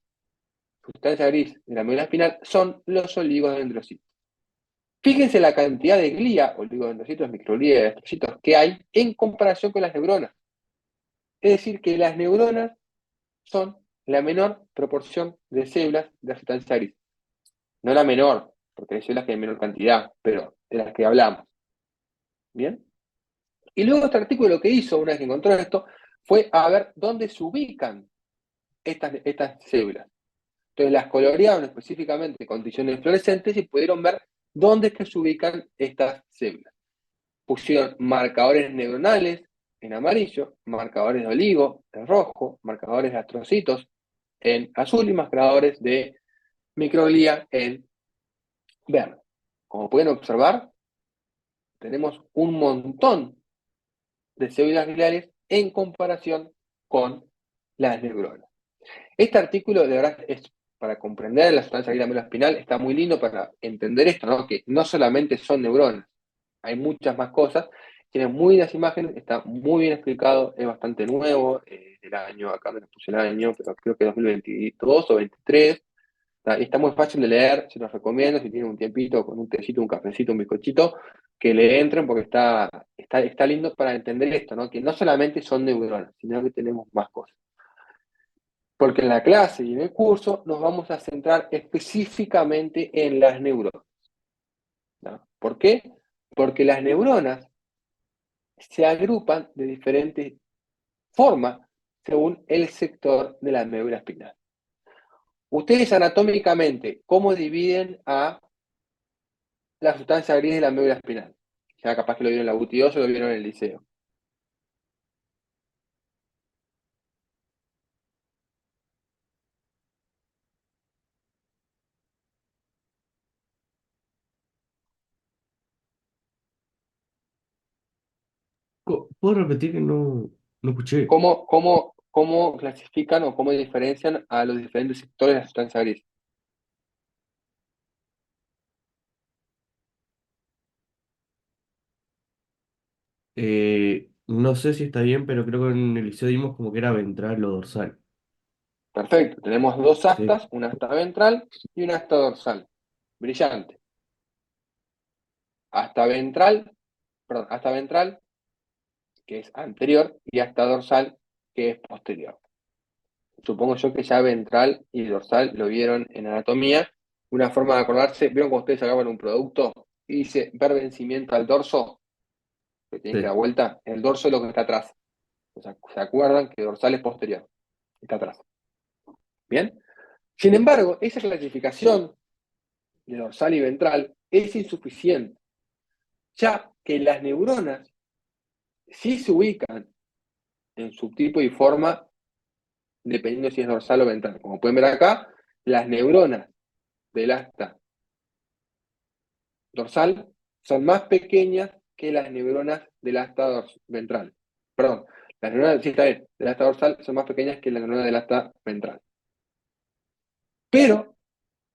Speaker 1: sustancia gris de la médula espinal son los oligodendrocitos. Fíjense la cantidad de glía, oligodendrocitos, microglía y astrocitos que hay en comparación con las neuronas. Es decir, que las neuronas son la menor proporción de células de la sustancia gris. No la menor, porque hay células que hay menor cantidad, pero de las que hablamos. ¿Bien? Y luego este artículo lo que hizo, una vez que encontró esto, fue a ver dónde se ubican estas células. Entonces las colorearon específicamente con condiciones fluorescentes y pudieron ver dónde es que se ubican estas células. Pusieron marcadores neuronales en amarillo, marcadores de oligo en rojo, marcadores de astrocitos en azul y marcadores de microglía en verde. Como pueden observar, tenemos un montón de células gliales en comparación con las neuronas. Este artículo, de verdad, es para comprender la sustancia gris de la médula espinal, está muy lindo para entender esto, ¿no? Que no solamente son neuronas, hay muchas más cosas. Tiene muy lindas imágenes, está muy bien explicado, es bastante nuevo, el año, acá me lo puse el año, pero creo que 2022 o 2023. Está muy fácil de leer, se los recomiendo, si tienen un tiempito, con un tecito, un cafecito, un bizcochito, que le entren porque está lindo para entender esto, ¿no? Que no solamente son neuronas, sino que tenemos más cosas. Porque en la clase y en el curso nos vamos a centrar específicamente en las neuronas, ¿no? ¿Por qué? Porque las neuronas se agrupan de diferentes formas según el sector de la médula espinal. Ustedes anatómicamente, ¿cómo dividen a la sustancia gris de la médula espinal? Ya capaz que lo vieron en la UTI 2 o lo vieron en el liceo.
Speaker 5: ¿Puedo repetir que no escuché?
Speaker 1: ¿Cómo cómo clasifican o cómo diferencian a los diferentes sectores de la sustancia gris.
Speaker 5: No sé si está bien, pero creo que en el liceo dimos como que era ventral o dorsal.
Speaker 1: Perfecto, tenemos dos
Speaker 5: Sí,
Speaker 1: astas, una asta ventral y una asta dorsal. Brillante. Asta ventral, que es anterior, y asta dorsal, que es posterior. Supongo yo que ya ventral y dorsal lo vieron en anatomía. Una forma de acordarse, ¿vieron cuando ustedes sacaban un producto y dice ver vencimiento al dorso? Que tienen que dar
Speaker 5: sí,
Speaker 1: vuelta. El dorso es lo que está atrás. O sea, ¿se acuerdan que dorsal es posterior? Está atrás. ¿Bien? Sin embargo, esa clasificación de dorsal y ventral es insuficiente, ya que las neuronas sí se ubican en subtipo y forma dependiendo si es dorsal o ventral. Como pueden ver acá, las neuronas del asta dorsal son más pequeñas que las neuronas del asta ventral. Perdón, las neuronas, sí está bien, del asta dorsal son más pequeñas que las neuronas del asta ventral. Pero,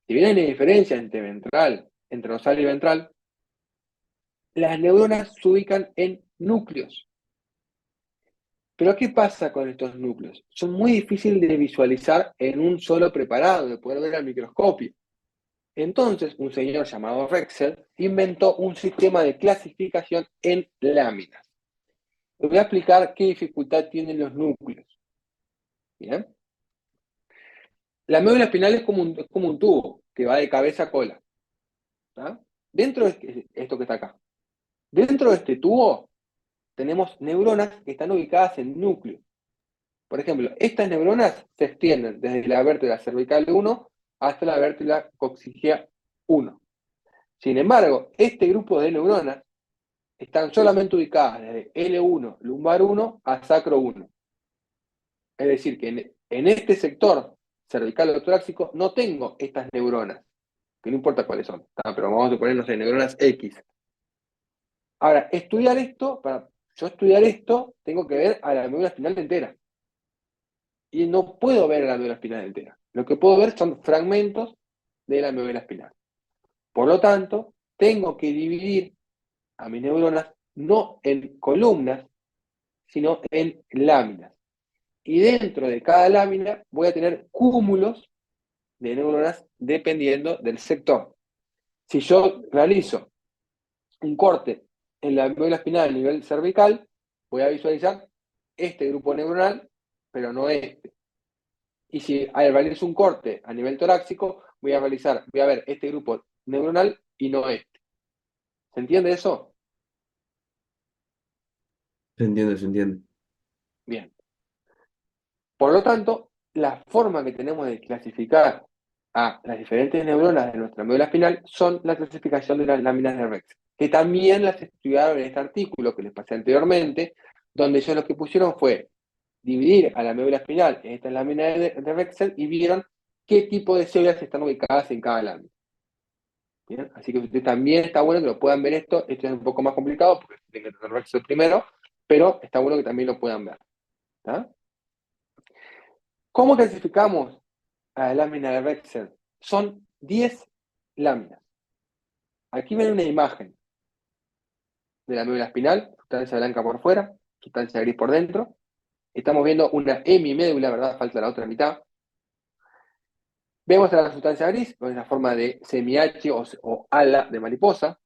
Speaker 1: si bien hay una diferencia entre dorsal y ventral, las neuronas se ubican en núcleos. Pero ¿qué pasa con estos núcleos? Son muy difíciles de visualizar en un solo preparado, de poder ver al microscopio. Entonces, un señor llamado Rexel inventó un sistema de clasificación en láminas. Les voy a explicar qué dificultad tienen los núcleos. ¿Bien? La médula espinal es como un tubo que va de cabeza a cola. ¿Tá? Dentro de esto que está acá, dentro de este tubo tenemos neuronas que están ubicadas en núcleos. Por ejemplo, estas neuronas se extienden desde la vértebra cervical 1 hasta la vértebra coxígea 1. Sin embargo, este grupo de neuronas están solamente ubicadas desde L1, lumbar 1 a sacro 1. Es decir, que en este sector cervical o torácico no tengo estas neuronas, que no importa cuáles son, pero vamos a ponernos en neuronas X. Ahora, para yo estudiar esto, tengo que ver a la médula espinal entera. Y no puedo ver a la médula espinal entera. Lo que puedo ver son fragmentos de la médula espinal. Por lo tanto, tengo que dividir a mis neuronas no en columnas, sino en láminas. Y dentro de cada lámina voy a tener cúmulos de neuronas dependiendo del sector. Si yo realizo un corte en la médula espinal a nivel cervical, voy a visualizar este grupo neuronal, pero no este. Y si realizo un corte a nivel torácico, voy a ver este grupo neuronal y no este. ¿Se entiende eso?
Speaker 5: se entiende, se entiende.
Speaker 1: Bien. Por lo tanto, la forma que tenemos de clasificar a las diferentes neuronas de nuestra médula espinal son la clasificación de las láminas de Rex, que también las estudiaron en este artículo que les pasé anteriormente, donde ellos lo que pusieron fue dividir a la médula espinal en estas láminas de Rexel y vieron qué tipo de células están ubicadas en cada lámina. ¿Bien? Así que ustedes también está bueno que lo puedan ver esto. Esto es un poco más complicado porque tienen que tener Rexel primero, pero está bueno que también lo puedan ver. ¿Tá? ¿Cómo clasificamos a la lámina de Rexel? Son 10 láminas. Aquí ven una imagen de la médula espinal, sustancia blanca por fuera, sustancia gris por dentro. Estamos viendo una hemimédula, ¿verdad? Falta la otra mitad. Vemos a la sustancia gris, con esa forma de semi-H o ala de mariposa.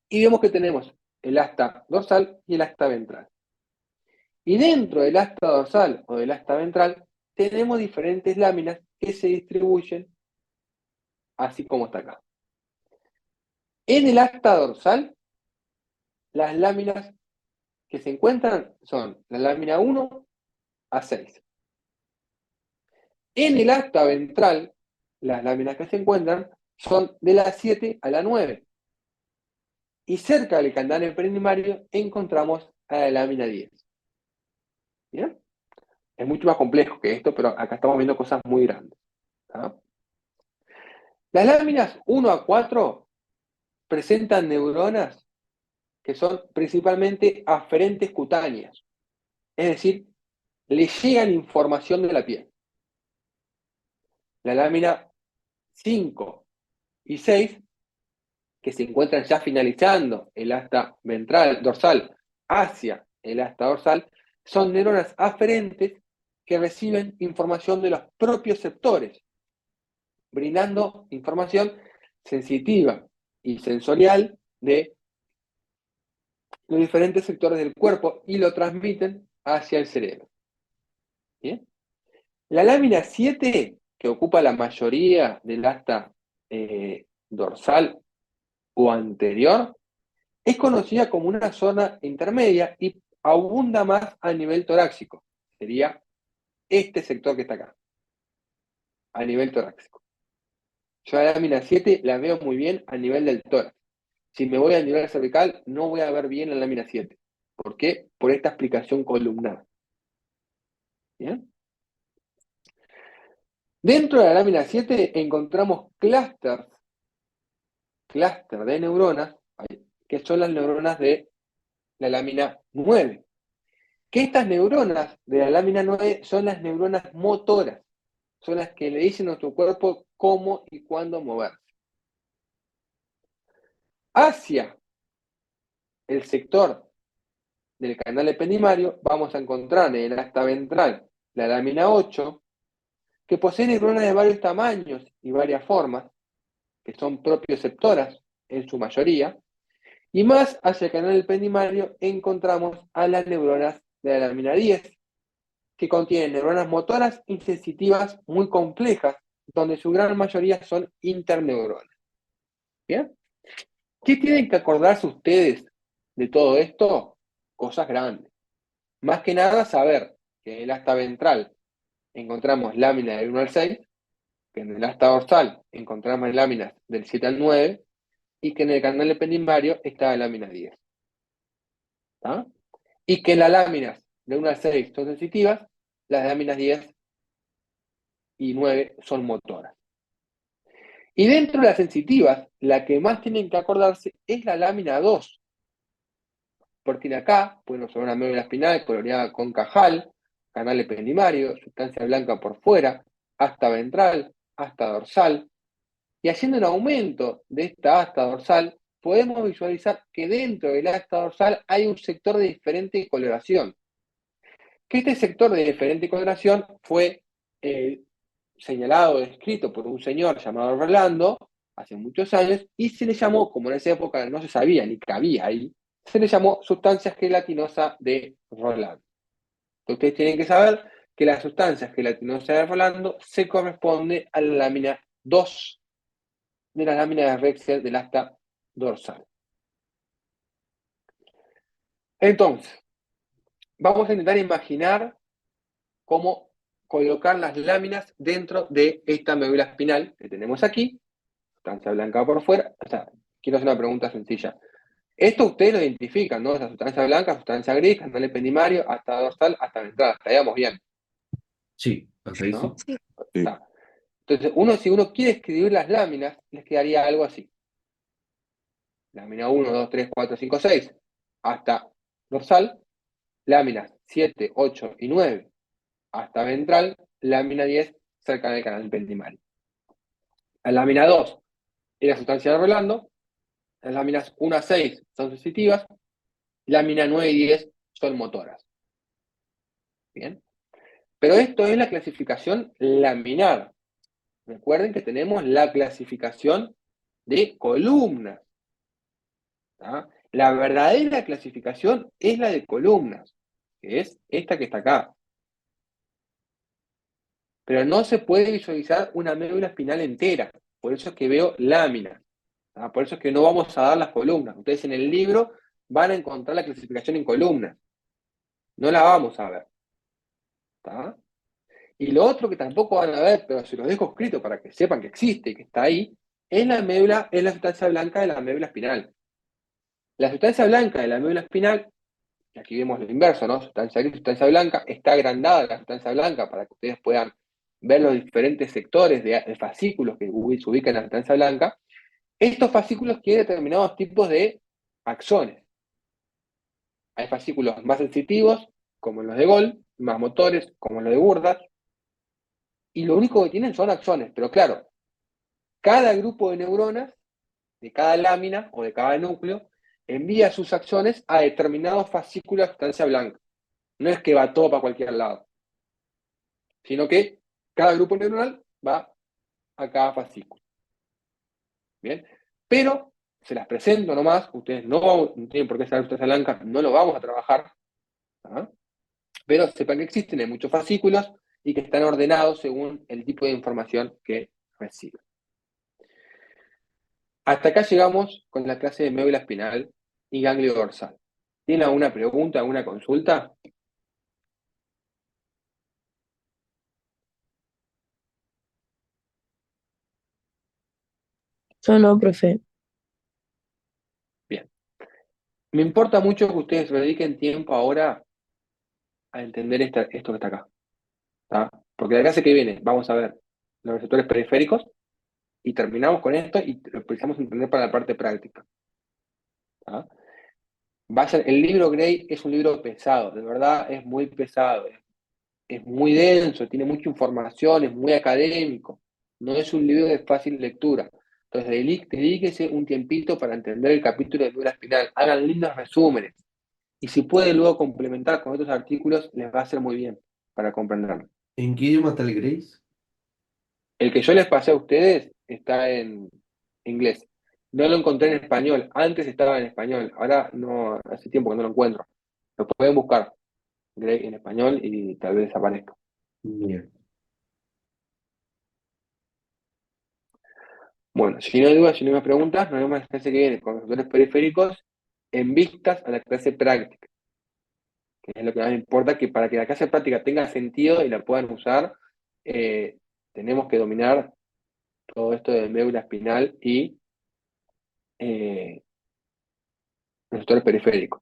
Speaker 1: Y vemos que tenemos el asta dorsal y el asta ventral. Y dentro del asta dorsal o del asta ventral, tenemos diferentes láminas que se distribuyen así como está acá. En el asta dorsal, las láminas que se encuentran son la lámina 1 a 6. En el asta ventral, las láminas que se encuentran son de la 7 a la 9. Y cerca del canal primario encontramos a la lámina 10. ¿Bien? Es mucho más complejo que esto, pero acá estamos viendo cosas muy grandes. ¿Tá? Las láminas 1 a 4 presentan neuronas que son principalmente aferentes cutáneas, es decir, le llegan información de la piel. La lámina 5 y 6, que se encuentran ya finalizando el asta ventral, dorsal, hacia el asta dorsal, son neuronas aferentes que reciben información de los propioceptores, brindando información sensitiva y sensorial de los diferentes sectores del cuerpo y lo transmiten hacia el cerebro. ¿Bien? La lámina 7, que ocupa la mayoría del asta dorsal o anterior, es conocida como una zona intermedia y abunda más a nivel torácico. Sería este sector que está acá, a nivel torácico. Yo la lámina 7 la veo muy bien a nivel del tórax. Si me voy a nivel cervical, no voy a ver bien la lámina 7. ¿Por qué? Por esta explicación columnar. ¿Bien? Dentro de la lámina 7 encontramos clúster de neuronas, que son las neuronas de la lámina 9. Que estas neuronas de la lámina 9 son las neuronas motoras, son las que le dicen a nuestro cuerpo cómo y cuándo moverse. Hacia el sector del canal ependimario vamos a encontrar en el asta ventral la lámina 8, que posee neuronas de varios tamaños y varias formas, que son propioceptoras en su mayoría, y más hacia el canal ependimario encontramos a las neuronas de la lámina 10, que contienen neuronas motoras y sensitivas muy complejas, donde su gran mayoría son interneuronas. ¿Bien? ¿Qué tienen que acordarse ustedes de todo esto? Cosas grandes. Más que nada saber que en el asta ventral encontramos láminas del 1 al 6, que en el asta dorsal encontramos láminas del 7 al 9, y que en el canal ependimario está la lámina 10. ¿Tá? Y que las láminas de 1 al 6 son sensitivas, las láminas 10 y 9 son motoras. Y dentro de las sensitivas, la que más tienen que acordarse es la lámina 2. Porque acá podemos ver una médula espinal coloreada con cajal, canal ependimario, sustancia blanca por fuera, asta ventral, asta dorsal. Y haciendo un aumento de esta asta dorsal, podemos visualizar que dentro del asta dorsal hay un sector de diferente coloración. Que este sector de diferente coloración fue señalado, descrito por un señor llamado Rolando, hace muchos años, y se le llamó, como en esa época no se sabía ni cabía ahí, se le llamó sustancia gelatinosa de Rolando. Entonces ustedes tienen que saber que la sustancia gelatinosa de Rolando se corresponde a la lámina 2 de la lámina de Rexel del asta dorsal. Entonces, vamos a intentar imaginar cómo colocar las láminas dentro de esta médula espinal que tenemos aquí, sustancia blanca por fuera. O sea, quiero hacer una pregunta sencilla. Esto ustedes lo identifican, ¿no? Esa sustancia blanca, sustancia gris, canal ependimario, hasta dorsal, hasta ventral. Estaríamos bien,
Speaker 5: Sí, hasta ahí
Speaker 1: ¿no?
Speaker 5: sí.
Speaker 4: Sí.
Speaker 1: Entonces, si uno quiere escribir las láminas, les quedaría algo así. Lámina 1, 2, 3, 4, 5, 6, hasta dorsal. Láminas 7, 8 y 9, hasta ventral. Lámina 10, cerca del canal ependimario. La lámina 2 es la sustancia de Rolando. Las láminas 1 a 6 son sensitivas. Lámina 9 y 10 son motoras. Bien. Pero esto es la clasificación laminar. Recuerden que tenemos la clasificación de columnas. ¿Tá? La verdadera clasificación es la de columnas, que es esta que está acá. Pero no se puede visualizar una médula espinal entera. Por eso es que veo láminas. ¿Tá? Por eso es que no vamos a dar las columnas. Ustedes en el libro van a encontrar la clasificación en columnas. No la vamos a ver. ¿Tá? Y lo otro que tampoco van a ver, pero se los dejo escrito para que sepan que existe y que está ahí, es la médula, es la sustancia blanca de la médula espinal. La sustancia blanca de la médula espinal, y aquí vemos lo inverso, ¿no? Sustancia gris, sustancia blanca, está agrandada la sustancia blanca para que ustedes puedan ver los diferentes sectores de fascículos que se ubican en la sustancia blanca. Estos fascículos tienen determinados tipos de axones. Hay fascículos más sensitivos, como los de Gol, más motores, como lo de Burdas, y lo único que tienen son axones. Pero claro, cada grupo de neuronas, de cada lámina o de cada núcleo, envía sus axones a determinados fascículos de sustancia blanca. No es que va todo para cualquier lado, sino que cada grupo neuronal va a cada fascículo. Bien, pero se las presento nomás, ustedes no tienen por qué saber sustancia blanca, no lo vamos a trabajar, ¿ah? Pero sepan que existen en muchos fascículos y que están ordenados según el tipo de información que reciben. Hasta acá llegamos con la clase de médula espinal y ganglio dorsal. ¿Tienen alguna pregunta, alguna consulta?
Speaker 3: Yo no, profe.
Speaker 1: Bien. Me importa mucho que ustedes dediquen tiempo ahora a entender esto que está acá, ¿tá? Porque la clase que viene vamos a ver los receptores periféricos y terminamos con esto y lo empezamos a entender para la parte práctica, ¿tá? El libro Gray es un libro pesado, de verdad es muy pesado, es muy denso, tiene mucha información, es muy académico, no es un libro de fácil lectura. Entonces, dedíquese un tiempito para entender el capítulo de médula espinal, hagan lindos resúmenes, y si puede luego complementar con otros artículos, les va a hacer muy bien para comprenderlo.
Speaker 5: ¿En qué idioma está el Grace?
Speaker 1: El que yo les pasé a ustedes está en inglés. No lo encontré en español, antes estaba en español, ahora no, hace tiempo que no lo encuentro. Lo pueden buscar, Gray en español, y tal vez aparezca.
Speaker 5: Bien.
Speaker 1: Bueno, si no hay dudas, si no hay más preguntas, nos vemos en la clase que viene con los receptores periféricos en vistas a la clase práctica, que es lo que más me importa, que para que la clase práctica tenga sentido y la puedan usar, tenemos que dominar todo esto de médula espinal y receptores periféricos,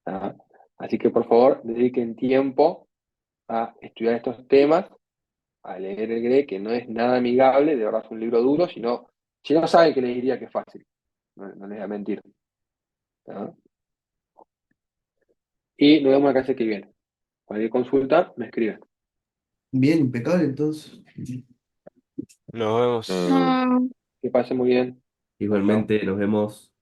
Speaker 1: ¿tá? Así que por favor, dediquen tiempo a estudiar estos temas, a leer el GRE, que no es nada amigable, de verdad es un libro duro, si no saben que les diría que es fácil, no les voy a mentir, ¿tá? Y nos vemos en la clase que viene. Cualquier consulta, me escriben.
Speaker 5: Bien, impecable entonces.
Speaker 2: Nos vemos.
Speaker 4: Ah,
Speaker 3: No.
Speaker 1: Que pasen muy bien. Chau, chau.
Speaker 5: Igualmente, nos vemos.